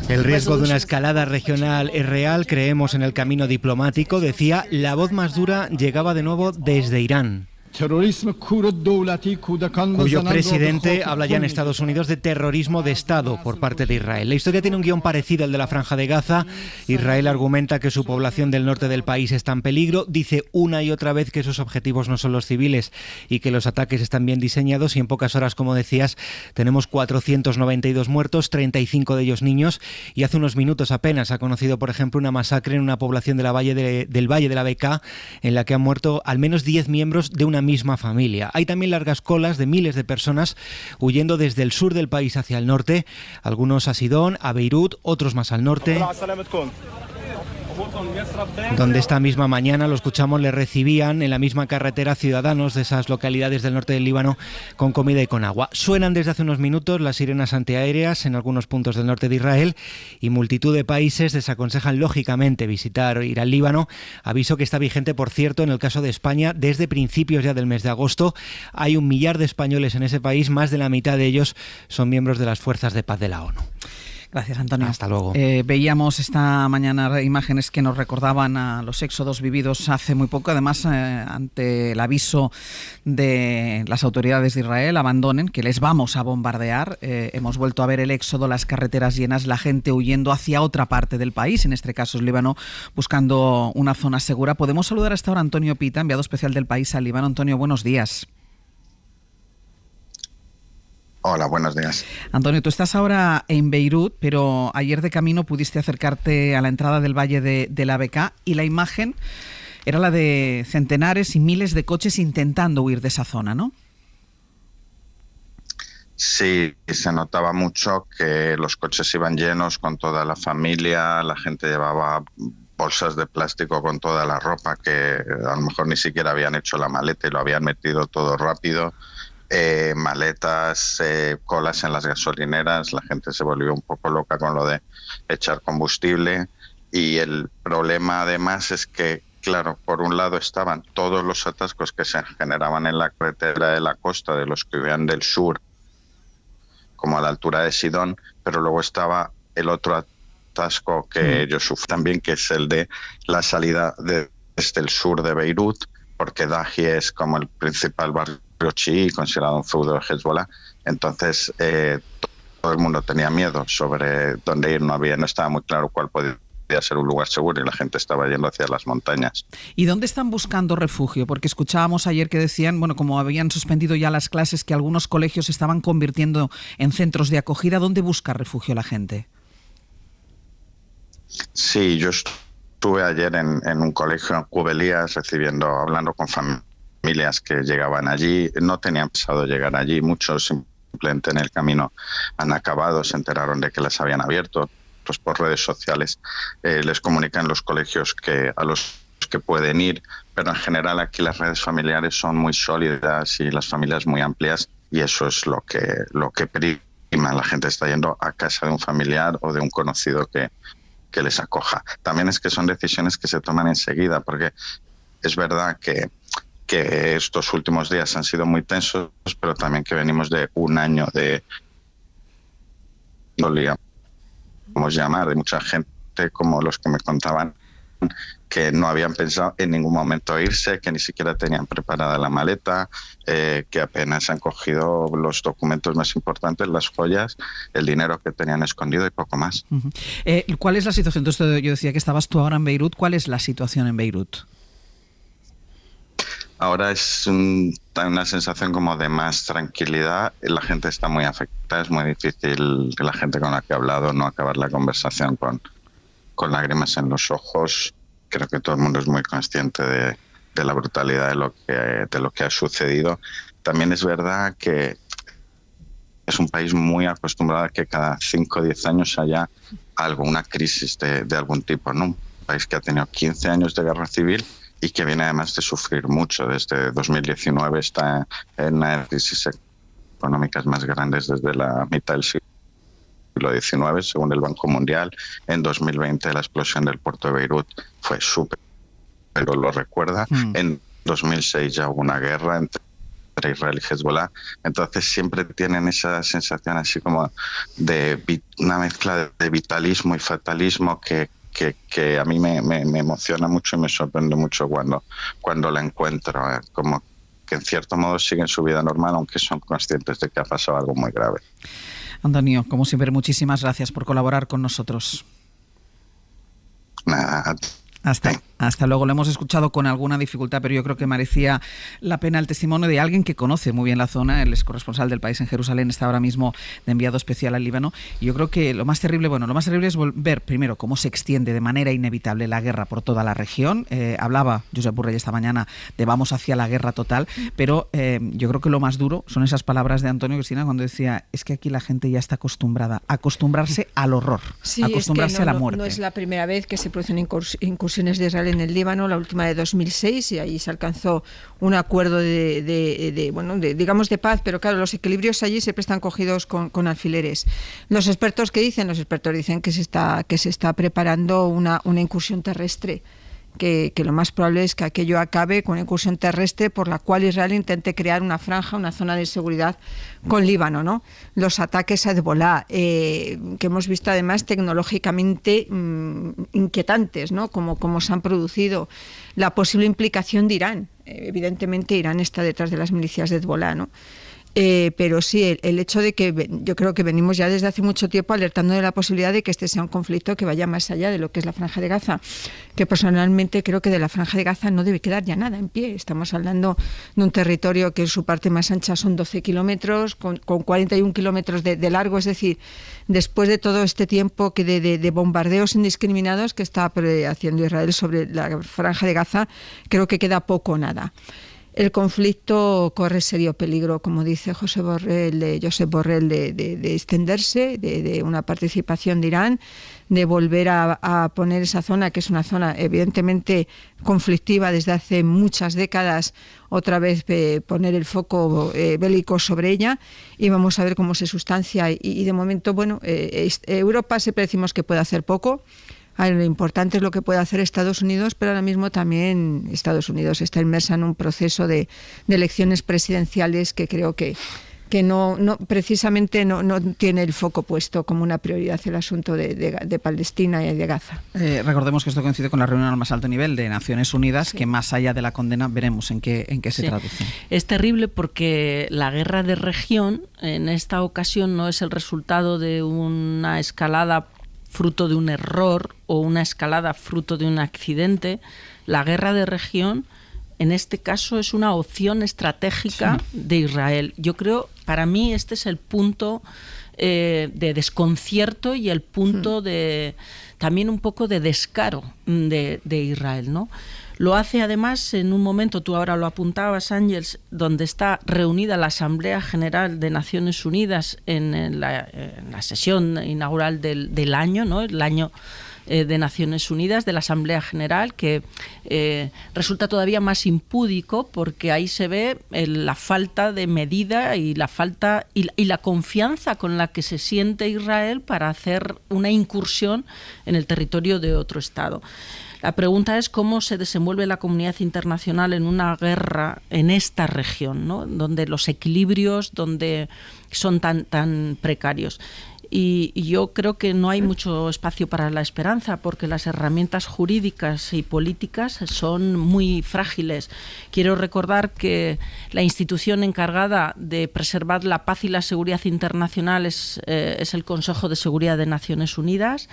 El riesgo de una escalada regional es real. Creemos en el camino diplomático. Decía, la voz más dura llegaba de nuevo desde Irán, cuyo presidente habla ya en Estados Unidos de terrorismo de Estado por parte de Israel. La historia tiene un guión parecido al de la Franja de Gaza. Israel argumenta que su población del norte del país está en peligro, dice una y otra vez que sus objetivos no son los civiles y que los ataques están bien diseñados, y en pocas horas, como decías, tenemos 492 muertos, 35 de ellos niños, y hace unos minutos apenas ha conocido, por ejemplo, una masacre en una población del Valle de la Bekaa en la que han muerto al menos 10 miembros de una misma familia. Hay también largas colas de miles de personas huyendo desde el sur del país hacia el norte, algunos a Sidón, a Beirut, otros más al norte, donde esta misma mañana, lo escuchamos, le recibían en la misma carretera ciudadanos de esas localidades del norte del Líbano con comida y con agua. Suenan desde hace unos minutos las sirenas antiaéreas en algunos puntos del norte de Israel y multitud de países desaconsejan lógicamente ir al Líbano. Aviso que está vigente, por cierto, en el caso de España desde principios ya del mes de agosto. Hay 1 millar de españoles en ese país, más de la mitad de ellos son miembros de las fuerzas de paz de la ONU. Gracias, Antonio. Hasta luego. Veíamos esta mañana imágenes que nos recordaban a los éxodos vividos hace muy poco. Además, ante el aviso de las autoridades de Israel, abandonen, que les vamos a bombardear, hemos vuelto a ver el éxodo, las carreteras llenas, la gente huyendo hacia otra parte del país, en este caso es Líbano, buscando una zona segura. Podemos saludar hasta ahora a Antonio Pita, enviado especial del país al Líbano. Antonio, buenos días. Hola, buenos días. Antonio, tú estás ahora en Beirut, pero ayer de camino pudiste acercarte a la entrada del Valle de la Bekaa y la imagen era la de centenares y miles de coches intentando huir de esa zona, ¿no? Sí, se notaba mucho que los coches iban llenos con toda la familia, la gente llevaba bolsas de plástico con toda la ropa que a lo mejor ni siquiera habían hecho la maleta y lo habían metido todo rápido. maletas, colas en las gasolineras, la gente se volvió un poco loca con lo de echar combustible, y el problema además es que, claro, por un lado estaban todos los atascos que se generaban en la carretera de la costa de los que vivían del sur, como a la altura de Sidón, pero luego estaba el otro atasco que ellos sufren también, que es el de la salida desde el sur de Beirut, porque Dahi es como el principal barrio chií, considerado un feudo de Hezbollah. Entonces todo el mundo tenía miedo sobre dónde ir, no estaba muy claro cuál podía ser un lugar seguro, y la gente estaba yendo hacia las montañas. ¿Y dónde están buscando refugio? Porque escuchábamos ayer que decían, bueno, como habían suspendido ya las clases, que algunos colegios se estaban convirtiendo en centros de acogida. ¿Dónde busca refugio la gente? Sí, yo estuve ayer en un colegio en Cubelías hablando con familias que llegaban allí. No tenían pensado llegar allí, muchos simplemente en el camino han acabado, se enteraron de que las habían abierto, pues por redes sociales les comunican los colegios a los que pueden ir, pero en general aquí las redes familiares son muy sólidas y las familias muy amplias, y eso es lo que prima. La gente está yendo a casa de un familiar o de un conocido que les acoja. También es que son decisiones que se toman enseguida, porque es verdad que estos últimos días han sido muy tensos, pero también que venimos de un año de mucha gente, como los que me contaban, que no habían pensado en ningún momento irse, que ni siquiera tenían preparada la maleta, que apenas han cogido los documentos más importantes, las joyas, el dinero que tenían escondido y poco más. ¿Cuál es la situación? Entonces, yo decía que estabas tú ahora en Beirut. ¿Cuál es la situación en Beirut? Ahora es una sensación como de más tranquilidad. La gente está muy afectada, es muy difícil que la gente con la que he hablado no acabar la conversación con lágrimas en los ojos. Creo que todo el mundo es muy consciente de la brutalidad de lo que ha sucedido. También es verdad que es un país muy acostumbrado a que cada 5 o 10 años haya una crisis de algún tipo, ¿no? Un país que ha tenido 15 años de guerra civil y que viene además de sufrir mucho. Desde 2019 está en una de las crisis económicas más grandes desde la mitad del siglo XIX, según el Banco Mundial. En 2020 la explosión del puerto de Beirut fue pero lo recuerda. En 2006 ya hubo una guerra entre Israel y Hezbollah. Entonces siempre tienen esa sensación así como de una mezcla de vitalismo y fatalismo que a mí me emociona mucho y me sorprende mucho cuando la encuentro. Como que en cierto modo siguen su vida normal, aunque son conscientes de que ha pasado algo muy grave. Antonio, como siempre, muchísimas gracias por colaborar con nosotros. Nada. Hasta luego. Lo hemos escuchado con alguna dificultad, pero yo creo que merecía la pena el testimonio de alguien que conoce muy bien la zona. El ex corresponsal del País en Jerusalén está ahora mismo de enviado especial al Líbano. Y yo creo que lo más terrible es ver primero cómo se extiende de manera inevitable la guerra por toda la región. Hablaba Josep Borrell esta mañana de vamos hacia la guerra total, pero yo creo que lo más duro son esas palabras de Antonio Cristina cuando decía, es que aquí la gente ya está acostumbrada a acostumbrarse al horror, sí, acostumbrarse a la muerte. No es la primera vez que se producen incursiones de Israel en el Líbano, la última de 2006, y ahí se alcanzó un acuerdo de paz, pero claro, los equilibrios allí siempre están cogidos con alfileres. Los expertos dicen que se está preparando una incursión terrestre. Que lo más probable es que aquello acabe con una incursión terrestre por la cual Israel intente crear una franja, una zona de seguridad con Líbano, ¿no? Los ataques a Hezbollah, que hemos visto además tecnológicamente inquietantes, ¿no? Como se han producido. La posible implicación de Irán. Evidentemente Irán está detrás de las milicias de Hezbollah, ¿no? Pero sí, el hecho de que yo creo que venimos ya desde hace mucho tiempo alertando de la posibilidad de que este sea un conflicto que vaya más allá de lo que es la Franja de Gaza, que personalmente creo que de la Franja de Gaza no debe quedar ya nada en pie. Estamos hablando de un territorio que en su parte más ancha son 12 kilómetros, con 41 kilómetros de largo, es decir, después de todo este tiempo de bombardeos indiscriminados que está haciendo Israel sobre la Franja de Gaza, creo que queda poco o nada. El conflicto corre serio peligro, como dice Josep Borrell, de extenderse, de una participación de Irán, de volver a poner esa zona, que es una zona evidentemente conflictiva desde hace muchas décadas, otra vez poner el foco bélico sobre ella, y vamos a ver cómo se sustancia. Y de momento, bueno, Europa siempre decimos que puede hacer poco. Lo importante es lo que puede hacer Estados Unidos, pero ahora mismo también Estados Unidos está inmersa en un proceso de elecciones presidenciales que creo que no precisamente no tiene el foco puesto como una prioridad el asunto de Palestina y de Gaza. Recordemos que esto coincide con la reunión al más alto nivel de Naciones Unidas, sí, que más allá de la condena veremos en qué se traduce. Es terrible porque la guerra de región en esta ocasión no es el resultado de una escalada fruto de un error o una escalada fruto de un accidente. La guerra de región en este caso es una opción estratégica, sí, de Israel. Yo creo, para mí este es el punto de desconcierto y el punto de también un poco de descaro de Israel, ¿no? Lo hace además en un momento, tú ahora lo apuntabas, Ángels, donde está reunida la Asamblea General de Naciones Unidas en la sesión inaugural del año, ¿no? El año de Naciones Unidas, de la Asamblea General, que resulta todavía más impúdico porque ahí se ve la falta de medida y la falta y la confianza con la que se siente Israel para hacer una incursión en el territorio de otro Estado. La pregunta es cómo se desenvuelve la comunidad internacional en una guerra en esta región, ¿no? Donde los equilibrios son tan precarios. Y yo creo que no hay mucho espacio para la esperanza porque las herramientas jurídicas y políticas son muy frágiles. Quiero recordar que la institución encargada de preservar la paz y la seguridad internacional es el Consejo de Seguridad de Naciones Unidas.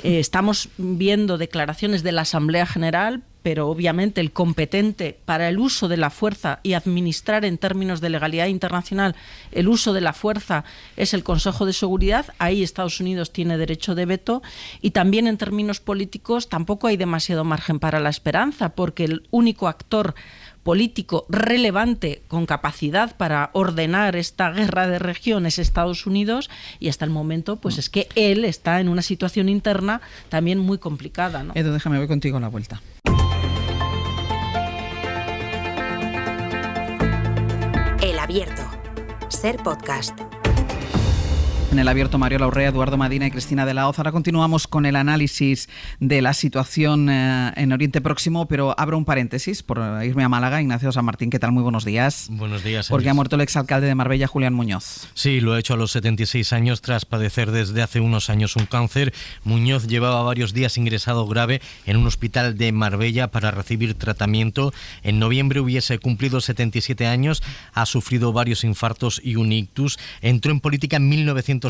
Estamos viendo declaraciones de la Asamblea General, pero obviamente el competente para el uso de la fuerza y administrar en términos de legalidad internacional el uso de la fuerza es el Consejo de Seguridad. Ahí Estados Unidos tiene derecho de veto y también en términos políticos tampoco hay demasiado margen para la esperanza porque el único actor político relevante con capacidad para ordenar esta guerra de región es Estados Unidos y hasta el momento pues es que él está en una situación interna también muy complicada, ¿no? Edu, déjame, voy contigo a la vuelta. El Abierto. Ser Podcast. En El Abierto, Mariola Urrea, Eduardo Madina y Cristina de la Hoz. Ahora continuamos con el análisis de la situación en Oriente Próximo, pero abro un paréntesis por irme a Málaga. Ignacio San Martín, ¿qué tal? Muy buenos días. Buenos días. Porque ha muerto el exalcalde de Marbella, Julián Muñoz. Sí, lo ha hecho a los 76 años tras padecer desde hace unos años un cáncer. Muñoz llevaba varios días ingresado grave en un hospital de Marbella para recibir tratamiento. En noviembre hubiese cumplido 77 años, ha sufrido varios infartos y un ictus. Entró en política en 1991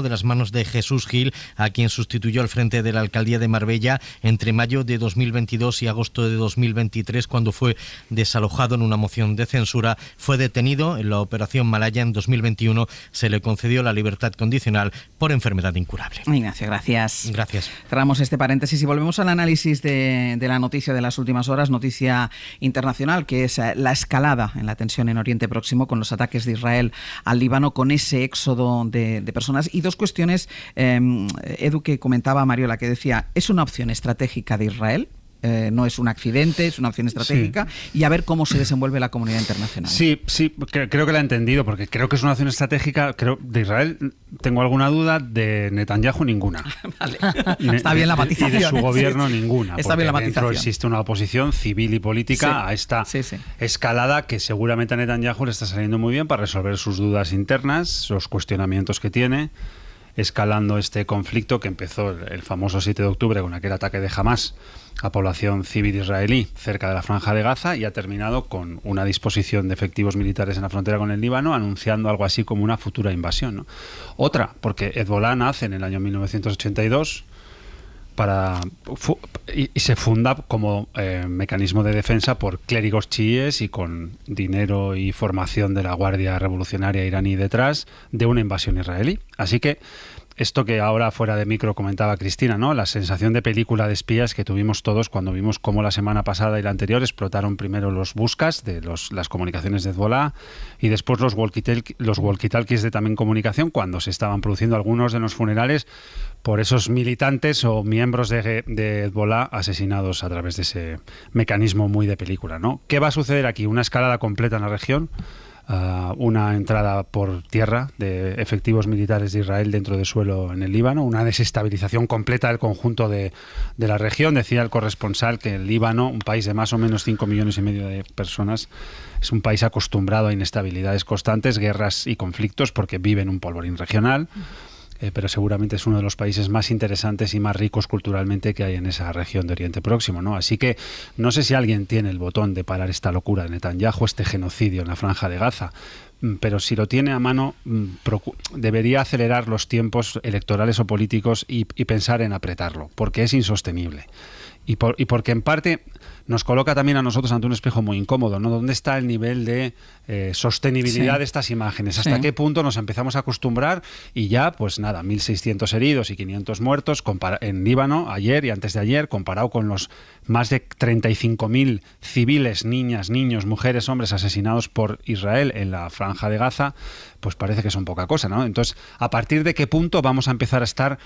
de las manos de Jesús Gil, a quien sustituyó al frente de la alcaldía de Marbella entre mayo de 2022 y agosto de 2023, cuando fue desalojado en una moción de censura. Fue detenido en la operación Malaya en 2021. Se le concedió la libertad condicional por enfermedad incurable. Ignacio, gracias. Gracias. Cerramos este paréntesis y volvemos al análisis de la noticia de las últimas horas, noticia internacional, que es la escalada en la tensión en Oriente Próximo con los ataques de Israel al Líbano, con ese éxodo de personas. Y dos cuestiones, Edu, que comentaba Mariola, que decía, ¿es una opción estratégica de Israel? No es un accidente, es una opción estratégica, sí. Y a ver cómo se desenvuelve la comunidad internacional. Sí, creo que la he entendido, porque creo que es una opción estratégica. Creo de Israel tengo alguna duda, de Netanyahu ninguna. Vale. Está bien la matización. Y de su gobierno ninguna. Está bien la matización. Existe una oposición civil y política a esta escalada que seguramente a Netanyahu le está saliendo muy bien para resolver sus dudas internas, los cuestionamientos que tiene, escalando este conflicto que empezó el famoso 7 de octubre con aquel ataque de Hamás a población civil israelí cerca de la Franja de Gaza y ha terminado con una disposición de efectivos militares en la frontera con el Líbano, anunciando algo así como una futura invasión, ¿no? Otra, porque Hezbollah nace en el año 1982 y se funda como mecanismo de defensa por clérigos chiíes y con dinero y formación de la Guardia Revolucionaria iraní detrás de una invasión israelí. Así que esto que ahora fuera de micro comentaba Cristina, ¿no? La sensación de película de espías que tuvimos todos cuando vimos cómo la semana pasada y la anterior explotaron primero los buscas de las comunicaciones de Hezbollah y después los walkie-talkies de también comunicación cuando se estaban produciendo algunos de los funerales por esos militantes o miembros de Hezbollah asesinados a través de ese mecanismo muy de película, ¿no? ¿Qué va a suceder aquí? ¿Una escalada completa en la región? Una entrada por tierra de efectivos militares de Israel dentro de suelo en el Líbano, una desestabilización completa del conjunto de la región. Decía el corresponsal que el Líbano, un país de más o menos 5,5 millones de personas, es un país acostumbrado a inestabilidades constantes, guerras y conflictos porque vive en un polvorín regional. Pero seguramente es uno de los países más interesantes y más ricos culturalmente que hay en esa región de Oriente Próximo, ¿no? Así que no sé si alguien tiene el botón de parar esta locura de Netanyahu, este genocidio en la Franja de Gaza, pero si lo tiene a mano, debería acelerar los tiempos electorales o políticos y pensar en apretarlo, porque es insostenible. Y porque en parte nos coloca también a nosotros ante un espejo muy incómodo, ¿no? ¿Dónde está el nivel de sostenibilidad de estas imágenes? ¿Hasta qué punto nos empezamos a acostumbrar? Y ya, pues nada, 1.600 heridos y 500 muertos en Líbano ayer y antes de ayer, comparado con los más de 35.000 civiles, niñas, niños, mujeres, hombres asesinados por Israel en la Franja de Gaza, pues parece que son poca cosa, ¿no? Entonces, ¿a partir de qué punto vamos a empezar a estar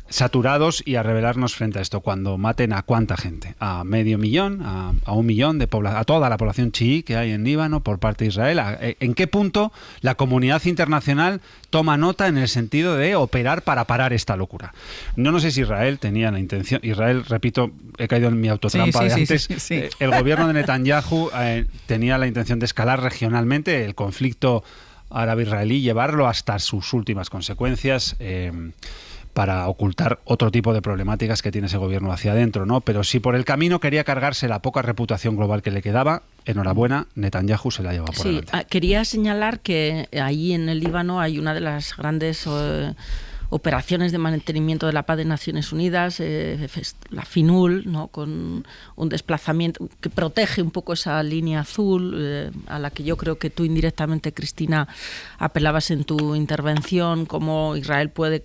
saturados y a rebelarnos frente a esto? Cuando maten a cuánta gente, a medio millón, a 1 millón de población, a toda la población chií que hay en Líbano por parte de Israel. ¿En qué punto la comunidad internacional toma nota en el sentido de operar para parar esta locura? No sé si Israel tenía la intención. Israel, repito, he caído en mi autotrampa de antes. Sí. El gobierno de Netanyahu tenía la intención de escalar regionalmente el conflicto árabe-israelí, llevarlo hasta sus últimas consecuencias para ocultar otro tipo de problemáticas que tiene ese gobierno hacia adentro, ¿no? Pero si por el camino quería cargarse la poca reputación global que le quedaba, enhorabuena, Netanyahu se la lleva por delante. Quería señalar que ahí en el Líbano hay una de las grandes operaciones de mantenimiento de la paz de Naciones Unidas, la FINUL, ¿no? Con un desplazamiento que protege un poco esa línea azul, a la que yo creo que tú indirectamente, Cristina, apelabas en tu intervención, cómo Israel puede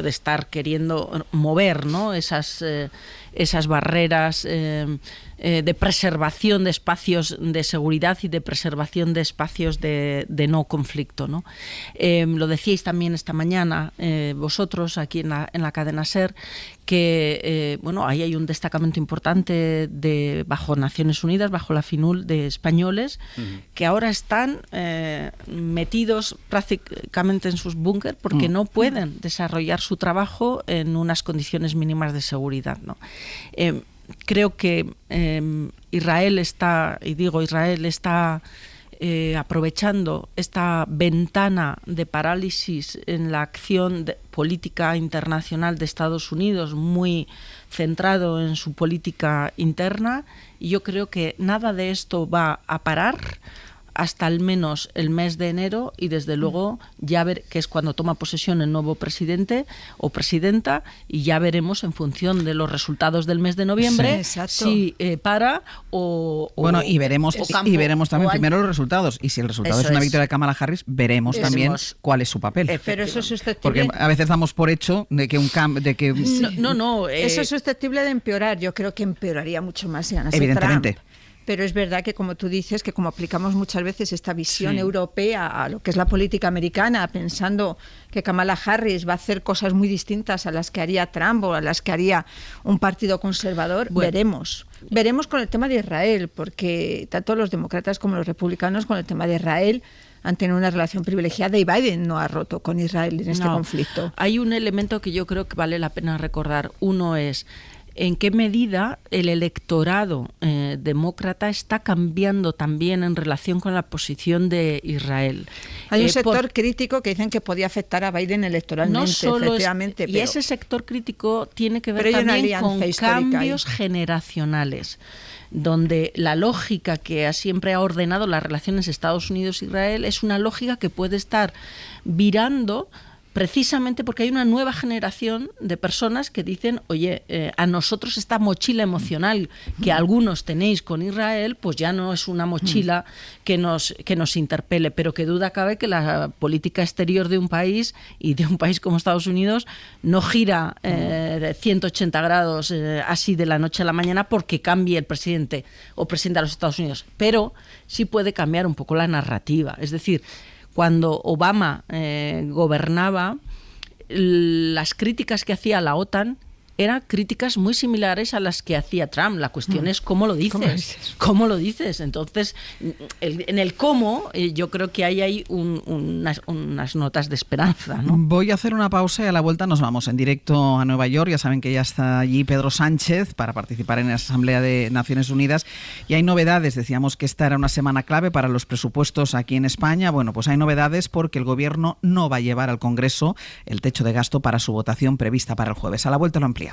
estar queriendo mover, ¿no? esas barreras de preservación de espacios de seguridad y de preservación de espacios de no conflicto, ¿no? Lo decíais también esta mañana vosotros aquí en la cadena SER, que ahí hay un destacamento importante bajo Naciones Unidas, bajo la FINUL, de españoles que ahora están metidos prácticamente en sus búnker porque no pueden desarrollar su trabajo en unas condiciones mínimas de seguridad, ¿no? Creo que Israel está aprovechando esta ventana de parálisis en la acción política internacional de Estados Unidos, muy centrado en su política interna, y yo creo que nada de esto va a parar hasta al menos el mes de enero, y desde luego que es cuando toma posesión el nuevo presidente o presidenta, y ya veremos en función de los resultados del mes de noviembre si para o y veremos también primero los resultados, y si el resultado es una victoria de Kamala Harris, veremos también cuál es su papel. Pero eso es susceptible, porque a veces damos por hecho de que eso es susceptible de empeorar. Yo creo que empeoraría mucho más si ganase evidentemente Trump. Pero es verdad que, como tú dices, que como aplicamos muchas veces esta visión europea a lo que es la política americana, pensando que Kamala Harris va a hacer cosas muy distintas a las que haría Trump o a las que haría un partido conservador, veremos. Veremos con el tema de Israel, porque tanto los demócratas como los republicanos con el tema de Israel han tenido una relación privilegiada, y Biden no ha roto con Israel en este conflicto. Hay un elemento que yo creo que vale la pena recordar. Uno es en qué medida el electorado demócrata está cambiando también en relación con la posición de Israel. Hay un sector crítico que dicen que podía afectar a Biden electoralmente, no solo efectivamente. Y ese sector crítico tiene que ver también con cambios generacionales, donde la lógica que siempre ha ordenado las relaciones Estados Unidos-Israel es una lógica que puede estar virando precisamente porque hay una nueva generación de personas que dicen, oye, a nosotros esta mochila emocional que algunos tenéis con Israel, pues ya no es una mochila que nos interpele, pero que duda cabe que la política exterior de un país, y de un país como Estados Unidos, no gira de 180 grados así de la noche a la mañana porque cambie el presidente o presidenta de los Estados Unidos, pero sí puede cambiar un poco la narrativa. Es decir, cuando Obama gobernaba, las críticas que hacía la OTAN eran críticas muy similares a las que hacía Trump. La cuestión es cómo lo dices. ¿Cómo lo dices? Entonces, en el cómo, yo creo que hay unas notas de esperanza, ¿no? Voy a hacer una pausa y a la vuelta nos vamos en directo a Nueva York. Ya saben que ya está allí Pedro Sánchez para participar en la Asamblea de Naciones Unidas. Y hay novedades. Decíamos que esta era una semana clave para los presupuestos aquí en España. Bueno, pues hay novedades porque el Gobierno no va a llevar al Congreso el techo de gasto para su votación prevista para el jueves. A la vuelta lo ampliamos.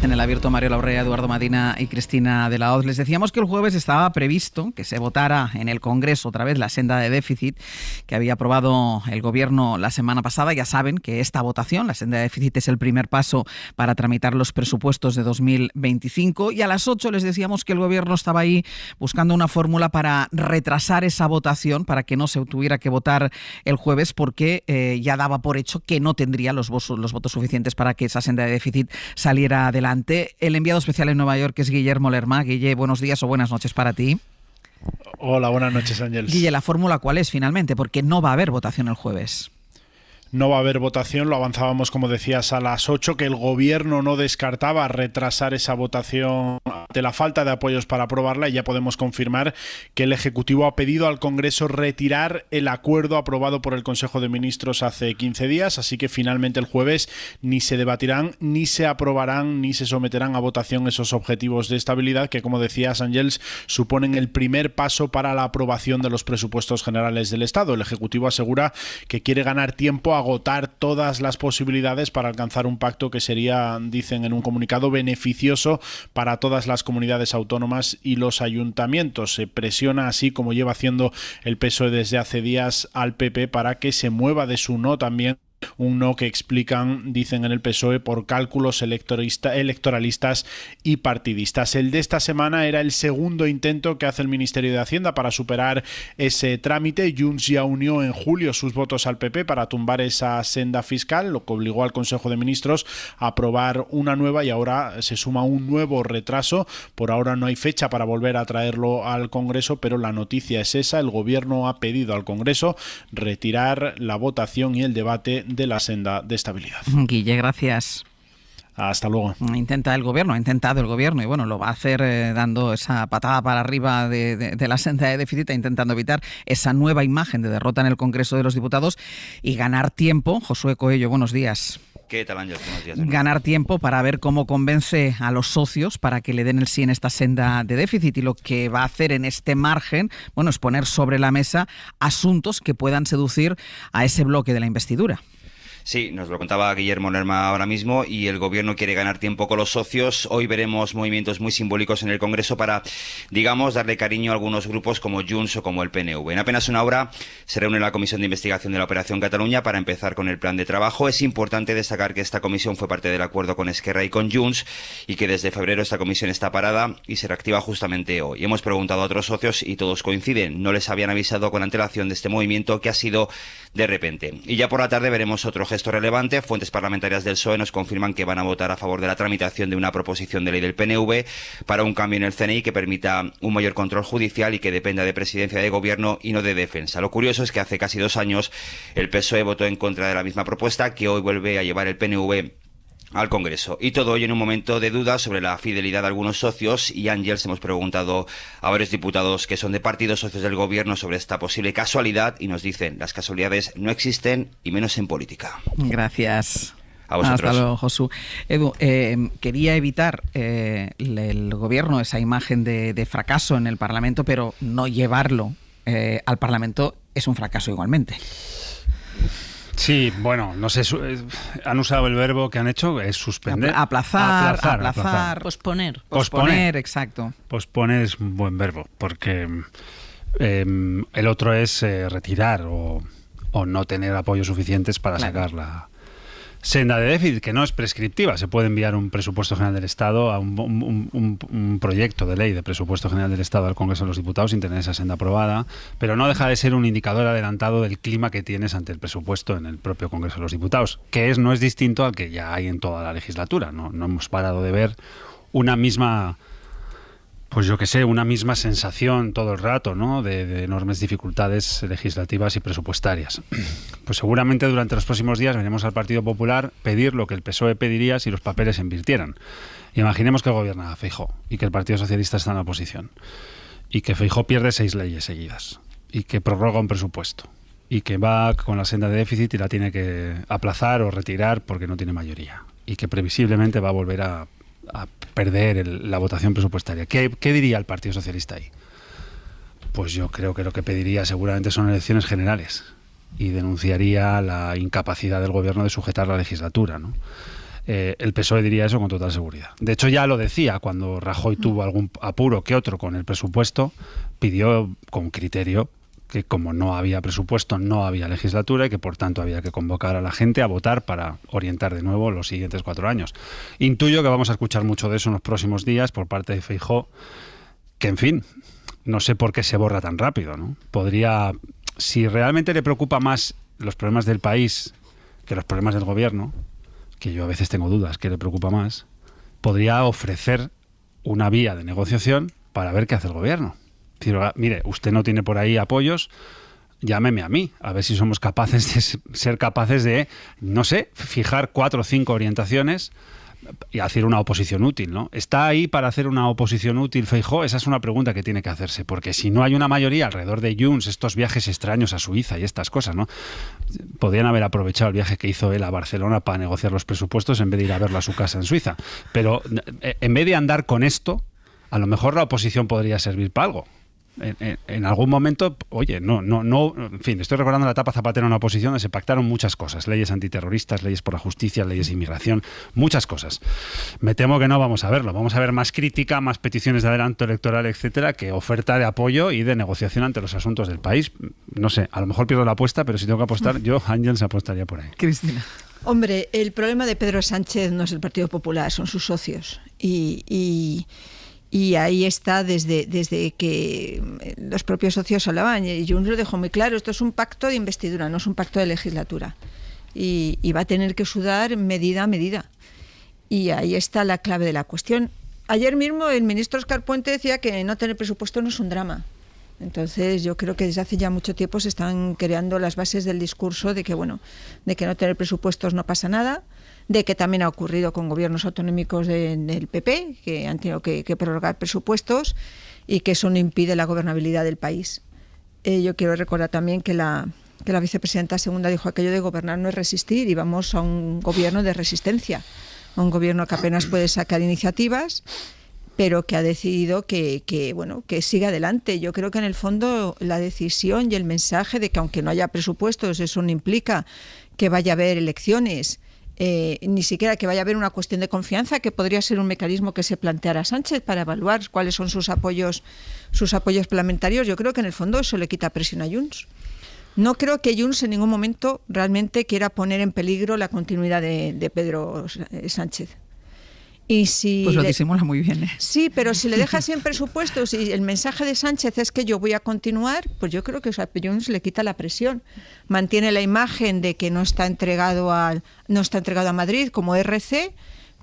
En el abierto, Mario Larrea, Eduardo Madina y Cristina de la Hoz. Les decíamos que el jueves estaba previsto que se votara en el Congreso otra vez la senda de déficit que había aprobado el Gobierno la semana pasada. Ya saben que esta votación, la senda de déficit, es el primer paso para tramitar los presupuestos de 2025. Y a las 8 les decíamos que el Gobierno estaba ahí buscando una fórmula para retrasar esa votación, para que no se tuviera que votar el jueves, porque ya daba por hecho que no tendría los votos suficientes para que esa senda de déficit saliera adelante. El enviado especial en Nueva York es Guillermo Lerma. Guille, buenos días o buenas noches para ti. Hola, buenas noches, Ángeles. Guille, ¿la fórmula cuál es finalmente? Porque no va a haber votación el jueves. No va a haber votación, lo avanzábamos, como decías, a las 8, que el Gobierno no descartaba retrasar esa votación ante la falta de apoyos para aprobarla, y ya podemos confirmar que el Ejecutivo ha pedido al Congreso retirar el acuerdo aprobado por el Consejo de Ministros hace 15 días, así que finalmente el jueves ni se debatirán, ni se aprobarán, ni se someterán a votación esos objetivos de estabilidad que, como decías, Ángels, suponen el primer paso para la aprobación de los presupuestos generales del Estado. El Ejecutivo asegura que quiere ganar tiempo, agotar todas las posibilidades para alcanzar un pacto que sería, dicen en un comunicado, beneficioso para todas las comunidades autónomas y los ayuntamientos. Se presiona, así como lleva haciendo el PSOE desde hace días, al PP para que se mueva de su no también. Un no que explican, dicen en el PSOE, por cálculos electoralistas y partidistas. El de esta semana era el segundo intento que hace el Ministerio de Hacienda para superar ese trámite. Junts ya unió en julio sus votos al PP para tumbar esa senda fiscal, lo que obligó al Consejo de Ministros a aprobar una nueva, y ahora se suma un nuevo retraso. Por ahora no hay fecha para volver a traerlo al Congreso, pero la noticia es esa. El Gobierno ha pedido al Congreso retirar la votación y el debate de la senda de estabilidad. Guille, gracias. Hasta luego. Ha intentado el Gobierno, y bueno, lo va a hacer dando esa patada para arriba de la senda de déficit, intentando evitar esa nueva imagen de derrota en el Congreso de los Diputados y ganar tiempo. Josué Coello, buenos días. ¿Qué tal, Ángel? Buenos días. Ganar tiempo para ver cómo convence a los socios para que le den el sí en esta senda de déficit, y lo que va a hacer en este margen, bueno, es poner sobre la mesa asuntos que puedan seducir a ese bloque de la investidura. Sí, nos lo contaba Guillermo Lerma ahora mismo, y el Gobierno quiere ganar tiempo con los socios. Hoy veremos movimientos muy simbólicos en el Congreso para, digamos, darle cariño a algunos grupos como Junts o como el PNV. En apenas una hora se reúne la Comisión de Investigación de la Operación Cataluña para empezar con el plan de trabajo. Es importante destacar que esta comisión fue parte del acuerdo con Esquerra y con Junts, y que desde febrero esta comisión está parada y se reactiva justamente hoy. Hemos preguntado a otros socios y todos coinciden. No les habían avisado con antelación de este movimiento, que ha sido de repente. Y ya por la tarde veremos otro gesto relevante. Fuentes parlamentarias del PSOE nos confirman que van a votar a favor de la tramitación de una proposición de ley del PNV para un cambio en el CNI que permita un mayor control judicial y que dependa de presidencia de gobierno y no de defensa. Lo curioso es que hace casi 2 años el PSOE votó en contra de la misma propuesta, que hoy vuelve a llevar el PNV al Congreso. Y todo ello en un momento de duda sobre la fidelidad de algunos socios. Y Ángels, hemos preguntado a varios diputados que son de partidos socios del Gobierno sobre esta posible casualidad, y nos dicen: las casualidades no existen, y menos en política. Gracias. A vosotros. Hasta luego, Josu. Edu, quería evitar el Gobierno esa imagen de fracaso en el Parlamento, pero no llevarlo al Parlamento es un fracaso igualmente. Sí, bueno, no sé, han usado el verbo que han hecho, es suspender. Aplazar. Posponer, exacto. Posponer es un buen verbo, porque el otro es retirar o no tener apoyos suficientes para sacar la senda de déficit, que no es prescriptiva. Se puede enviar un presupuesto general del Estado, a un proyecto de ley de presupuesto general del Estado al Congreso de los Diputados sin tener esa senda aprobada, pero no deja de ser un indicador adelantado del clima que tienes ante el presupuesto en el propio Congreso de los Diputados, que no es distinto al que ya hay en toda la legislatura. No hemos parado de ver una misma... Pues yo qué sé, una misma sensación todo el rato, ¿no? De enormes dificultades legislativas y presupuestarias. Pues seguramente durante los próximos días veremos al Partido Popular pedir lo que el PSOE pediría si los papeles se invirtieran. Imaginemos que gobierna Feijóo y que el Partido Socialista está en la oposición y que Feijóo pierde 6 leyes seguidas y que prorroga un presupuesto y que va con la senda de déficit y la tiene que aplazar o retirar porque no tiene mayoría y que previsiblemente va a volver a perder la votación presupuestaria. ¿Qué diría el Partido Socialista ahí? Pues yo creo que lo que pediría seguramente son elecciones generales y denunciaría la incapacidad del gobierno de sujetar la legislatura, ¿no? El PSOE diría eso con total seguridad. De hecho, ya lo decía cuando Rajoy tuvo algún apuro que otro con el presupuesto, pidió con criterio que como no había presupuesto, no había legislatura y que por tanto había que convocar a la gente a votar para orientar de nuevo los siguientes 4 años. Intuyo que vamos a escuchar mucho de eso en los próximos días por parte de Feijóo, que en fin, no sé por qué se borra tan rápido, ¿no? Podría, si realmente le preocupa más los problemas del país que los problemas del gobierno, que yo a veces tengo dudas que le preocupa más, podría ofrecer una vía de negociación para ver qué hace el gobierno. Decir, mire, usted no tiene por ahí apoyos, llámeme a mí, a ver si somos capaces de ser capaces de, no sé, fijar 4 o 5 orientaciones y hacer una oposición útil, ¿no? ¿Está ahí para hacer una oposición útil Feijóo? Esa es una pregunta que tiene que hacerse, porque si no hay una mayoría alrededor de Junts, estos viajes extraños a Suiza y estas cosas, ¿no? Podrían haber aprovechado el viaje que hizo él a Barcelona para negociar los presupuestos en vez de ir a verlo a su casa en Suiza. Pero en vez de andar con esto, a lo mejor la oposición podría servir para algo. En algún momento, oye, no, en fin, estoy recordando la etapa Zapatero en la oposición donde se pactaron muchas cosas, leyes antiterroristas, leyes por la justicia, leyes de inmigración, muchas cosas. Me temo que no vamos a verlo, vamos a ver más crítica, más peticiones de adelanto electoral, etcétera, que oferta de apoyo y de negociación ante los asuntos del país. No sé, a lo mejor pierdo la apuesta, pero si tengo que apostar, yo, Ángels, apostaría por ahí. Cristina. Hombre, el problema de Pedro Sánchez no es el Partido Popular, son sus socios. Y ahí está desde que los propios socios hablaban, y Junts lo dejó muy claro, esto es un pacto de investidura, no es un pacto de legislatura. Y va a tener que sudar medida a medida. Y ahí está la clave de la cuestión. Ayer mismo el ministro Óscar Puente decía que no tener presupuesto no es un drama. Entonces yo creo que desde hace ya mucho tiempo se están creando las bases del discurso de que, bueno, de que no tener presupuestos no pasa nada, de que también ha ocurrido con gobiernos autonómicos del PP, que han tenido que prorrogar presupuestos y que eso no impide la gobernabilidad del país. Yo quiero recordar también que la vicepresidenta segunda dijo aquello de gobernar no es resistir, y vamos a un gobierno de resistencia, a un gobierno que apenas puede sacar iniciativas, pero que ha decidido que siga adelante. Yo creo que en el fondo la decisión y el mensaje de que aunque no haya presupuestos, eso no implica que vaya a haber elecciones, ni siquiera que vaya a haber una cuestión de confianza, que podría ser un mecanismo que se planteara Sánchez para evaluar cuáles son sus apoyos parlamentarios. Yo creo que en el fondo eso le quita presión a Junts. No creo que Junts en ningún momento realmente quiera poner en peligro la continuidad de Pedro Sánchez. Y si pues lo disimula muy bien, ¿eh? Sí, pero si le deja sin presupuestos y el mensaje de Sánchez es que yo voy a continuar, pues yo creo que a Junts le quita la presión. Mantiene la imagen de que no está entregado a Madrid como RC,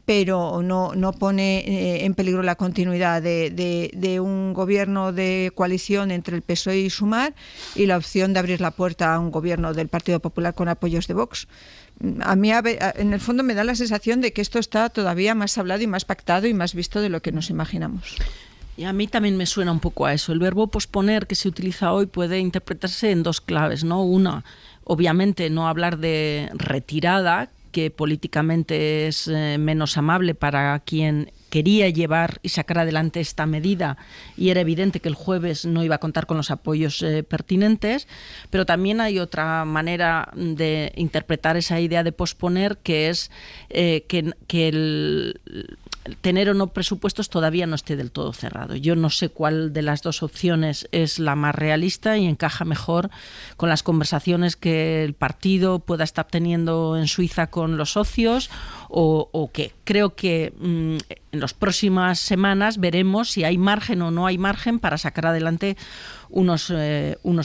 pero no pone en peligro la continuidad de un gobierno de coalición entre el PSOE y Sumar, y la opción de abrir la puerta a un gobierno del Partido Popular con apoyos de Vox. A mí, en el fondo, me da la sensación de que esto está todavía más hablado y más pactado y más visto de lo que nos imaginamos. Y a mí también me suena un poco a eso. El verbo posponer que se utiliza hoy puede interpretarse en 2 claves, ¿no? Una, obviamente, no hablar de retirada, que políticamente es menos amable para quien quería llevar y sacar adelante esta medida y era evidente que el jueves no iba a contar con los apoyos pertinentes, pero también hay otra manera de interpretar esa idea de posponer, que es que el tener o no presupuestos todavía no esté del todo cerrado. Yo no sé cuál de las dos opciones es la más realista y encaja mejor con las conversaciones que el partido pueda estar teniendo en Suiza con los socios o qué. Creo que en las próximas semanas veremos si hay margen o no hay margen para sacar adelante unos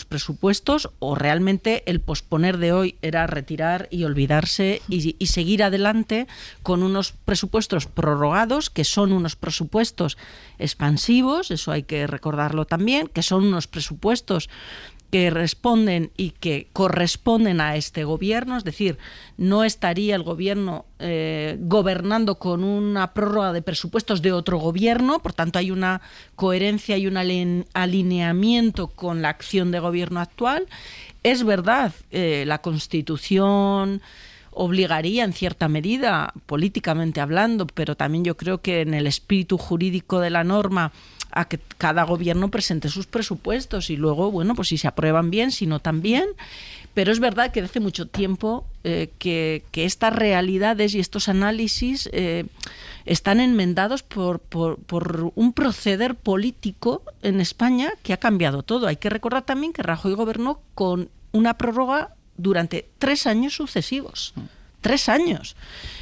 presupuestos, o realmente el posponer de hoy era retirar y olvidarse y seguir adelante con unos presupuestos prorrogados, que son unos presupuestos expansivos, eso hay que recordarlo también, que son unos presupuestos que responden y que corresponden a este gobierno, es decir, no estaría el gobierno gobernando con una prórroga de presupuestos de otro gobierno, por tanto hay una coherencia y un alineamiento con la acción de gobierno actual. Es verdad, la Constitución obligaría en cierta medida, políticamente hablando, pero también yo creo que en el espíritu jurídico de la norma, a que cada gobierno presente sus presupuestos y luego, bueno, pues si se aprueban bien, si no también. Pero es verdad que hace mucho tiempo que estas realidades y estos análisis están enmendados por un proceder político en España que ha cambiado todo. Hay que recordar también que Rajoy gobernó con una prórroga durante 3 años sucesivos. 3 años.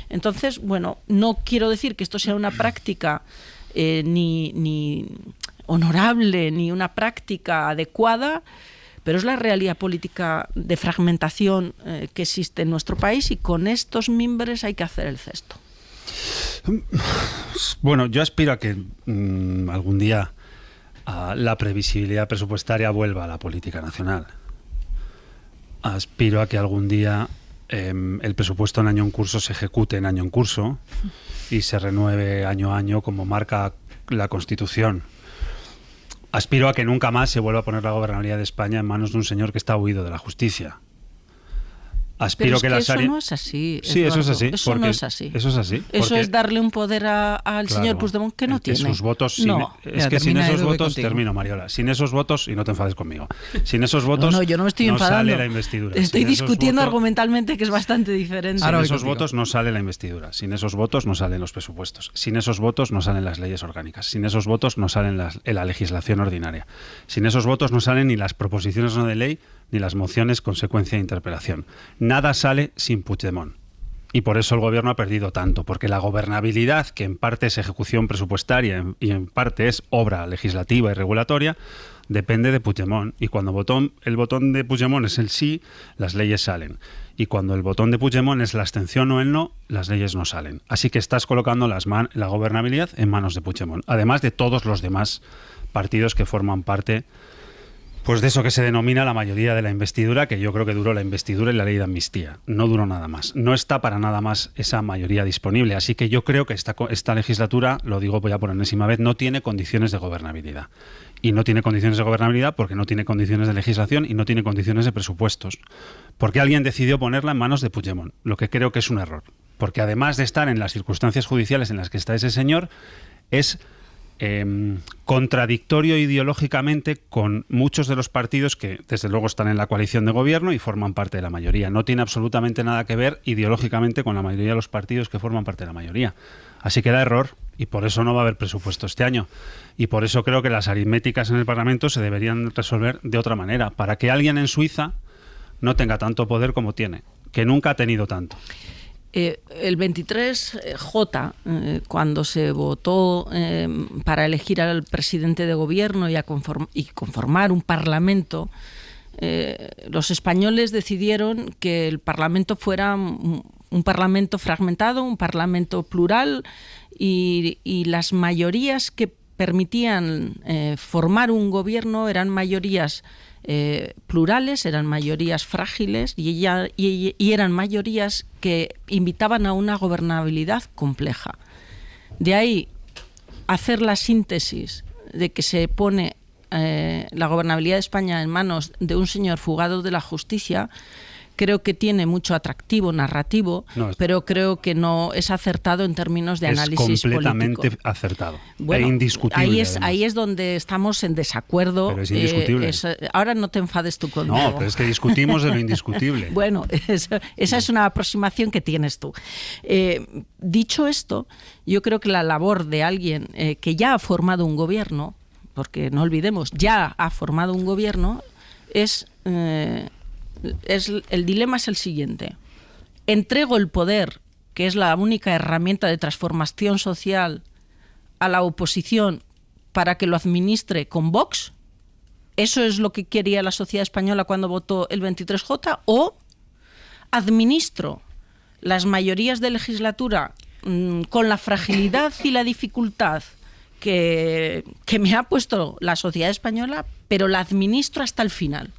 Entonces, bueno, no quiero decir que esto sea una práctica ni honorable, ni una práctica adecuada, pero es la realidad política de fragmentación que existe en nuestro país, y con estos mimbres hay que hacer el cesto. Bueno, yo aspiro a que algún día la previsibilidad presupuestaria vuelva a la política nacional. Aspiro a que algún día el presupuesto en año en curso se ejecute en año en curso y se renueve año a año como marca la Constitución. Aspiro a que nunca más se vuelva a poner la gobernabilidad de España en manos de un señor que está huido de la justicia. Aspiro pero es que eso no es así, sí, Eduardo. Eso es así. Eso no es así. Eso es así. Eso es darle un poder al señor Puigdemont que no tiene. Sus votos, no. Es que sin esos votos, termino, Mariola, sin esos votos, y no te enfades conmigo, sin esos votos no, yo no me estoy enfadando. Sale la investidura. Estoy discutiendo votos, argumentalmente, que es bastante diferente. Sin esos votos no sale la investidura, sin esos votos no salen los presupuestos, sin esos votos no salen las leyes orgánicas, sin esos votos no salen la legislación ordinaria, sin esos votos no salen ni las proposiciones no de ley ni las mociones consecuencia de interpelación. Nada sale sin Puigdemont. Y por eso el gobierno ha perdido tanto, porque la gobernabilidad, que en parte es ejecución presupuestaria y en parte es obra legislativa y regulatoria, depende de Puigdemont. Y cuando el botón de Puigdemont es el sí, las leyes salen. Y cuando el botón de Puigdemont es la abstención o el no, las leyes no salen. Así que estás colocando la gobernabilidad en manos de Puigdemont, además de todos los demás partidos que forman parte, pues, de eso que se denomina la mayoría de la investidura, que yo creo que duró la investidura y la ley de amnistía. No duró nada más. No está para nada más esa mayoría disponible. Así que yo creo que esta legislatura, lo digo ya por enésima vez, no tiene condiciones de gobernabilidad. Y no tiene condiciones de gobernabilidad porque no tiene condiciones de legislación y no tiene condiciones de presupuestos. Porque alguien decidió ponerla en manos de Puigdemont, lo que creo que es un error. Porque además de estar en las circunstancias judiciales en las que está ese señor, es contradictorio ideológicamente con muchos de los partidos que desde luego están en la coalición de gobierno y forman parte de la mayoría. No tiene absolutamente nada que ver ideológicamente con la mayoría de los partidos que forman parte de la mayoría. Así que da error, y por eso no va a haber presupuesto este año. Y por eso creo que las aritméticas en el Parlamento se deberían resolver de otra manera, para que alguien en Suiza no tenga tanto poder como tiene, que nunca ha tenido tanto. El 23J, cuando se votó para elegir al presidente de gobierno y conformar un parlamento, los españoles decidieron que el parlamento fuera un parlamento fragmentado, un parlamento plural, y las mayorías que permitían formar un gobierno eran mayorías plurales, eran mayorías frágiles y eran mayorías que invitaban a una gobernabilidad compleja. De ahí hacer la síntesis de que se pone la gobernabilidad de España en manos de un señor fugado de la justicia, creo que tiene mucho atractivo narrativo, pero creo que no es acertado en términos de análisis político. Es completamente acertado, bueno, e indiscutible. Ahí es donde estamos en desacuerdo. Pero es indiscutible. Ahora no te enfades tú conmigo. No, pero es que discutimos de lo indiscutible. Bueno, esa es una aproximación que tienes tú. Dicho esto, yo creo que la labor de alguien que ya ha formado un gobierno, porque no olvidemos, ya ha formado un gobierno, el dilema es el siguiente. Entrego el poder, que es la única herramienta de transformación social, a la oposición para que lo administre con Vox. ¿Eso es lo que quería la sociedad española cuando votó el 23J? ¿O administro las mayorías de legislatura con la fragilidad y la dificultad que me ha puesto la sociedad española, pero la administro hasta el final?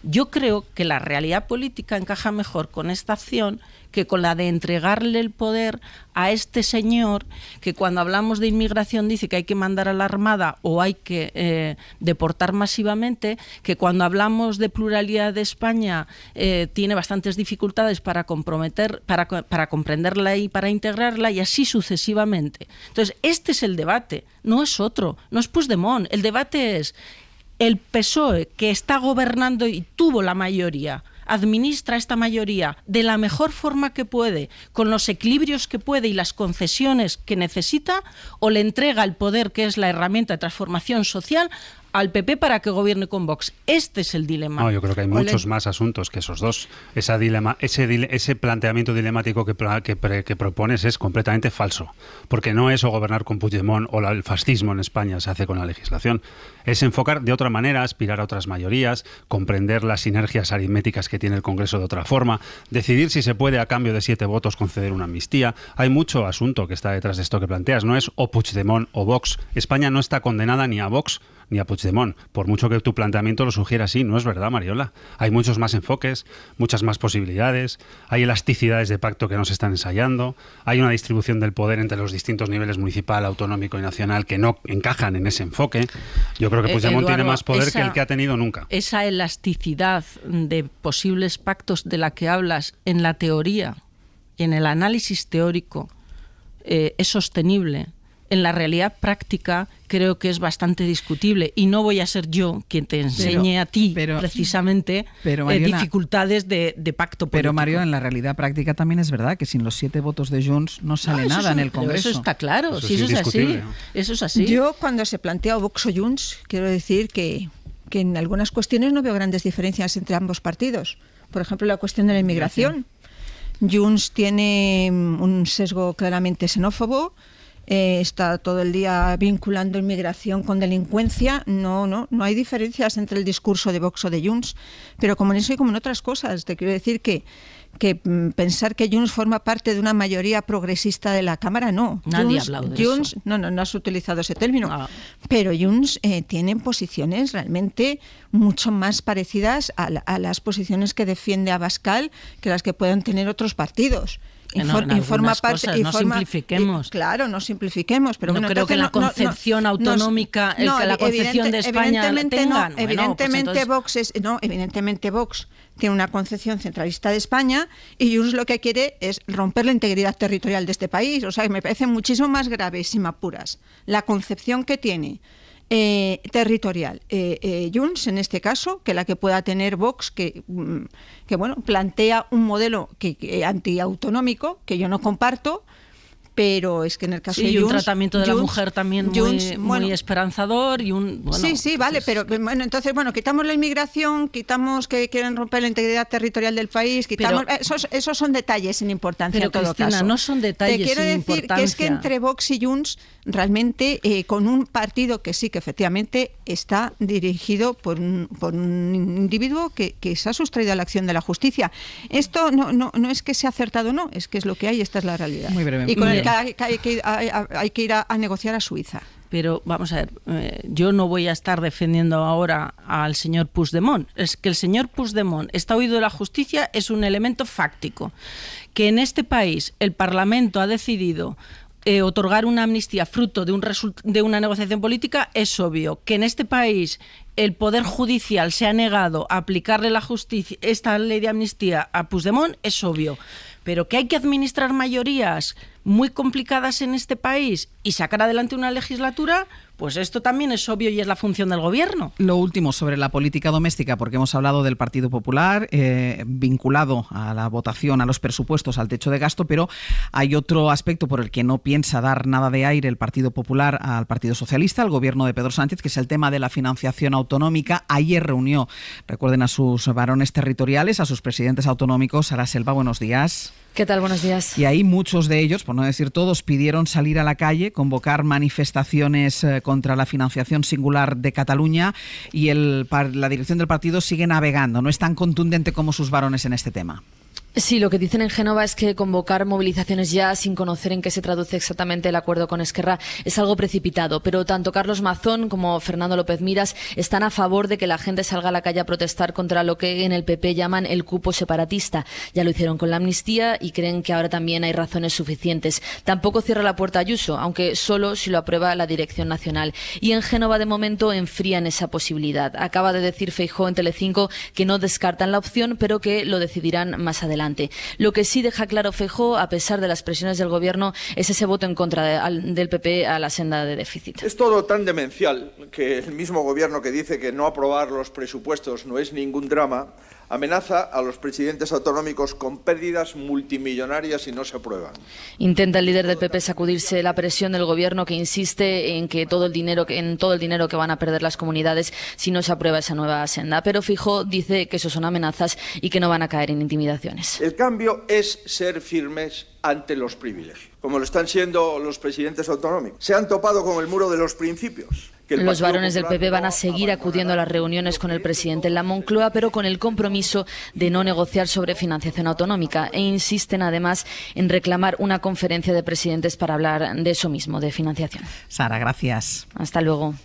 Yo creo que la realidad política encaja mejor con esta acción que con la de entregarle el poder a este señor que cuando hablamos de inmigración dice que hay que mandar a la Armada o hay que deportar masivamente, que cuando hablamos de pluralidad de España tiene bastantes dificultades para comprenderla y para integrarla, y así sucesivamente. Entonces, este es el debate, no es otro, no es Puigdemont. El debate es: el PSOE, que está gobernando y tuvo la mayoría, administra esta mayoría de la mejor forma que puede, con los equilibrios que puede y las concesiones que necesita, o le entrega el poder, que es la herramienta de transformación social, al PP para que gobierne con Vox. Este es el dilema. No, yo creo que hay muchos más asuntos que esos dos. Ese planteamiento dilemático que propones es completamente falso, porque no es o gobernar con Puigdemont o el fascismo en España se hace con la legislación. Es enfocar de otra manera, aspirar a otras mayorías, comprender las sinergias aritméticas que tiene el Congreso de otra forma, decidir si se puede a cambio de 7 votos conceder una amnistía. Hay mucho asunto que está detrás de esto que planteas. No es o Puigdemont o Vox. España no está condenada ni a Vox ni a Puigdemont, por mucho que tu planteamiento lo sugiera así. No es verdad, Mariola. Hay muchos más enfoques, muchas más posibilidades, hay elasticidades de pacto que no se están ensayando, hay una distribución del poder entre los distintos niveles municipal, autonómico y nacional que no encajan en ese enfoque. Yo creo que Puigdemont tiene más poder que el que ha tenido nunca. Esa elasticidad de posibles pactos de la que hablas en la teoría y en el análisis teórico es sostenible. En la realidad práctica creo que es bastante discutible, y no voy a ser yo quien te enseñe a ti precisamente Mariona, dificultades de pacto político. Pero Mario, en la realidad práctica también es verdad que sin los 7 votos de Junts no sale nada en el Congreso. Eso está claro, eso es así. Eso es así. Yo, cuando se plantea Vox o Junts, quiero decir que en algunas cuestiones no veo grandes diferencias entre ambos partidos. Por ejemplo, la cuestión de la inmigración. Junts tiene un sesgo claramente xenófobo. Está todo el día vinculando inmigración con delincuencia. No hay diferencias entre el discurso de Vox o de Junts, pero como en eso y como en otras cosas, te quiero decir que pensar que Junts forma parte de una mayoría progresista de la Cámara, no. Nadie ha hablado de Junts, eso. No has utilizado ese término, pero Junts tiene posiciones realmente mucho más parecidas a las posiciones que defiende Abascal que las que puedan tener otros partidos. No simplifiquemos. Claro, no simplifiquemos, pero no bueno, creo que la concepción autonómica, la concepción de España tengan. Evidentemente Vox tiene una concepción centralista de España, y Junts lo que quiere es romper la integridad territorial de este país. O sea, que me parece muchísimo más grave, si me apuras, la concepción que tiene territorial Junts en este caso que la que pueda tener Vox, que bueno, plantea un modelo que antiautonómico que yo no comparto, pero es que en el caso de Junts, un tratamiento de la mujer también muy esperanzador y un... Bueno, sí, vale, pero bueno, entonces, quitamos la inmigración, quitamos que quieren romper la integridad territorial del país, quitamos... Esos son detalles sin importancia, pero, en todo Cristina, caso. No son detalles sin importancia. Te quiero decir que es que entre Vox y Junts, realmente, con un partido que sí, que efectivamente está dirigido por un individuo que se ha sustraído a la acción de la justicia. Esto no es que sea acertado, no, es que es lo que hay, esta es la realidad. Muy brevemente. Y con el que hay que ir a negociar a Suiza. Pero vamos a ver, yo no voy a estar defendiendo ahora al señor Puigdemont. Es que el señor Puigdemont está huido de la justicia, es un elemento fáctico. Que en este país el Parlamento ha decidido otorgar una amnistía fruto de una negociación política es obvio. Que en este país el Poder Judicial se ha negado a aplicarle esta ley de amnistía a Puigdemont es obvio. Pero que hay que administrar mayorías muy complicadas en este país y sacar adelante una legislatura, pues esto también es obvio y es la función del gobierno. Lo último sobre la política doméstica, porque hemos hablado del Partido Popular vinculado a la votación, a los presupuestos, al techo de gasto, pero hay otro aspecto por el que no piensa dar nada de aire el Partido Popular al Partido Socialista, al gobierno de Pedro Sánchez, que es el tema de la financiación autonómica. Ayer reunió, recuerden, a sus varones territoriales, a sus presidentes autonómicos. Sara Selva, buenos días. ¿Qué tal? Buenos días. Y ahí muchos de ellos, por no decir todos, pidieron salir a la calle, convocar manifestaciones contra la financiación singular de Cataluña, y la dirección del partido sigue navegando. No es tan contundente como sus varones en este tema. Sí, lo que dicen en Génova es que convocar movilizaciones ya sin conocer en qué se traduce exactamente el acuerdo con Esquerra es algo precipitado, pero tanto Carlos Mazón como Fernando López Miras están a favor de que la gente salga a la calle a protestar contra lo que en el PP llaman el cupo separatista. Ya lo hicieron con la amnistía y creen que ahora también hay razones suficientes. Tampoco cierra la puerta Ayuso, aunque solo si lo aprueba la Dirección Nacional. Y en Génova, de momento, enfrían esa posibilidad. Acaba de decir Feijóo en Telecinco que no descartan la opción, pero que lo decidirán más adelante. Lo que sí deja claro Feijóo, a pesar de las presiones del gobierno, es ese voto en contra del PP a la senda de déficit. Es todo tan demencial que el mismo gobierno que dice que no aprobar los presupuestos no es ningún drama, amenaza a los presidentes autonómicos con pérdidas multimillonarias si no se aprueban. Intenta el líder del PP sacudirse la presión del gobierno, que insiste en todo el dinero que van a perder las comunidades si no se aprueba esa nueva senda. Pero Feijóo dice que eso son amenazas y que no van a caer en intimidaciones. El cambio es ser firmes ante los privilegios, como lo están siendo los presidentes autonómicos. Se han topado con el muro de los principios. Los varones del PP van a seguir acudiendo a las reuniones con el presidente en la Moncloa, pero con el compromiso de no negociar sobre financiación autonómica, e insisten además en reclamar una conferencia de presidentes para hablar de eso mismo, de financiación. Sara, gracias. Hasta luego.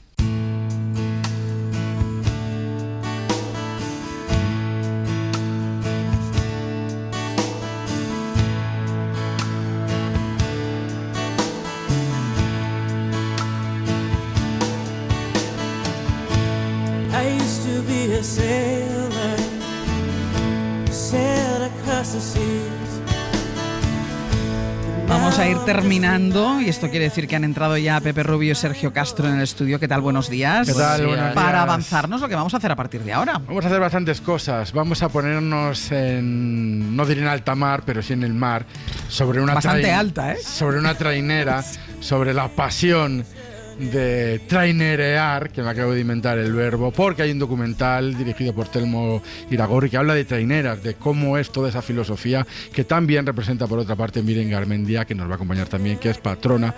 Vamos a ir terminando, y esto quiere decir que han entrado ya Pepe Rubio y Sergio Castro en el estudio. ¿Qué tal? Buenos días. ¿Qué tal? Buenos días. Para avanzarnos lo que vamos a hacer a partir de ahora. Vamos a hacer bastantes cosas. Vamos a ponernos no diré en alta mar, pero sí en el mar, sobre una bastante alta, sobre una trainera, sobre la pasión de trainerear, que me acabo de inventar el verbo, porque hay un documental dirigido por Telmo Iragorri que habla de traineras, de cómo es toda esa filosofía, que también representa por otra parte Miren Garmendia, que nos va a acompañar también, que es patrona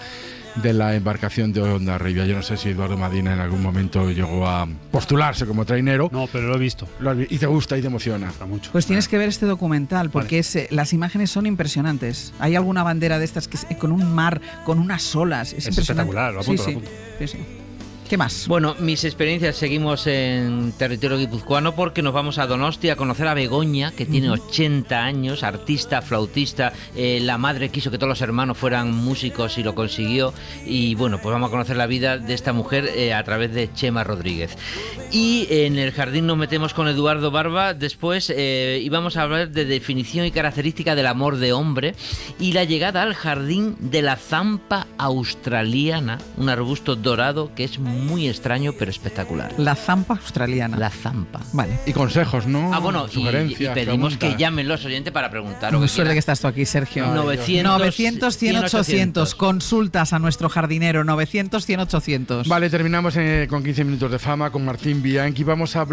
de la embarcación de Hondarribia. Yo no sé si Eduardo Madina en algún momento llegó a postularse como trainero. No, pero lo he visto. Y te gusta y te emociona. Mucho. Pues tienes que ver este documental, porque las imágenes son impresionantes. Hay alguna bandera de estas que con un mar, con unas olas. Es espectacular, lo apunto. Sí. ¿Qué más? Bueno, mis experiencias, seguimos en territorio guipuzcoano porque nos vamos a Donosti a conocer a Begoña, que tiene 80 años, artista, flautista. La madre quiso que todos los hermanos fueran músicos y lo consiguió. Y bueno, pues vamos a conocer la vida de esta mujer a través de Chema Rodríguez. Y en el jardín nos metemos con Eduardo Barba. Después íbamos a hablar de definición y característica del amor de hombre y la llegada al jardín de la zampa australiana, un arbusto dorado que es muy extraño pero espectacular. La zampa australiana. La zampa. Vale. Y consejos, ¿no? Ah, bueno, sugerencias, y pedimos que llamen los oyentes para preguntar lo que suerte que estás tú aquí, Sergio. 900 100 800. Consultas a nuestro jardinero. 900 100 800. Vale, terminamos con 15 minutos de fama con Martín Bianchi. Vamos a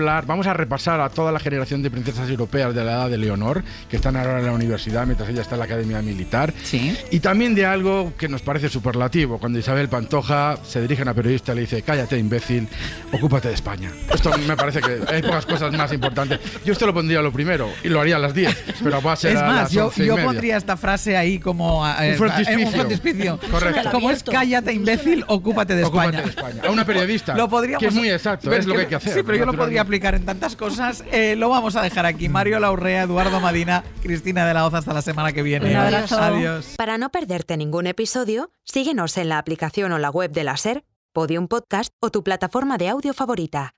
repasar a toda la generación de princesas europeas de la edad de Leonor, que están ahora en la universidad mientras ella está en la Academia Militar. Sí. Y también de algo que nos parece superlativo. Cuando Isabel Pantoja se dirige a una periodista y le dice: cállate, imbécil, ocúpate de España. Esto me parece que hay pocas cosas más importantes. Yo esto lo pondría lo primero y lo haría a las 10, pero va a ser es a más, las 11:30. yo pondría esta frase ahí como un frontispicio. Correcto. Como es cállate, imbécil, ocúpate de España. A una periodista, lo podríamos, que es muy exacto, es lo que hay que hacer. Sí, pero yo lo podría aplicar en tantas cosas. Lo vamos a dejar aquí. Mario Laurrea, Eduardo Madina, Cristina de la Hoz, hasta la semana que viene. Un abrazo. Adiós. Para no perderte ningún episodio, síguenos en la aplicación o la web de la SER, Podium Podcast o tu plataforma de audio favorita.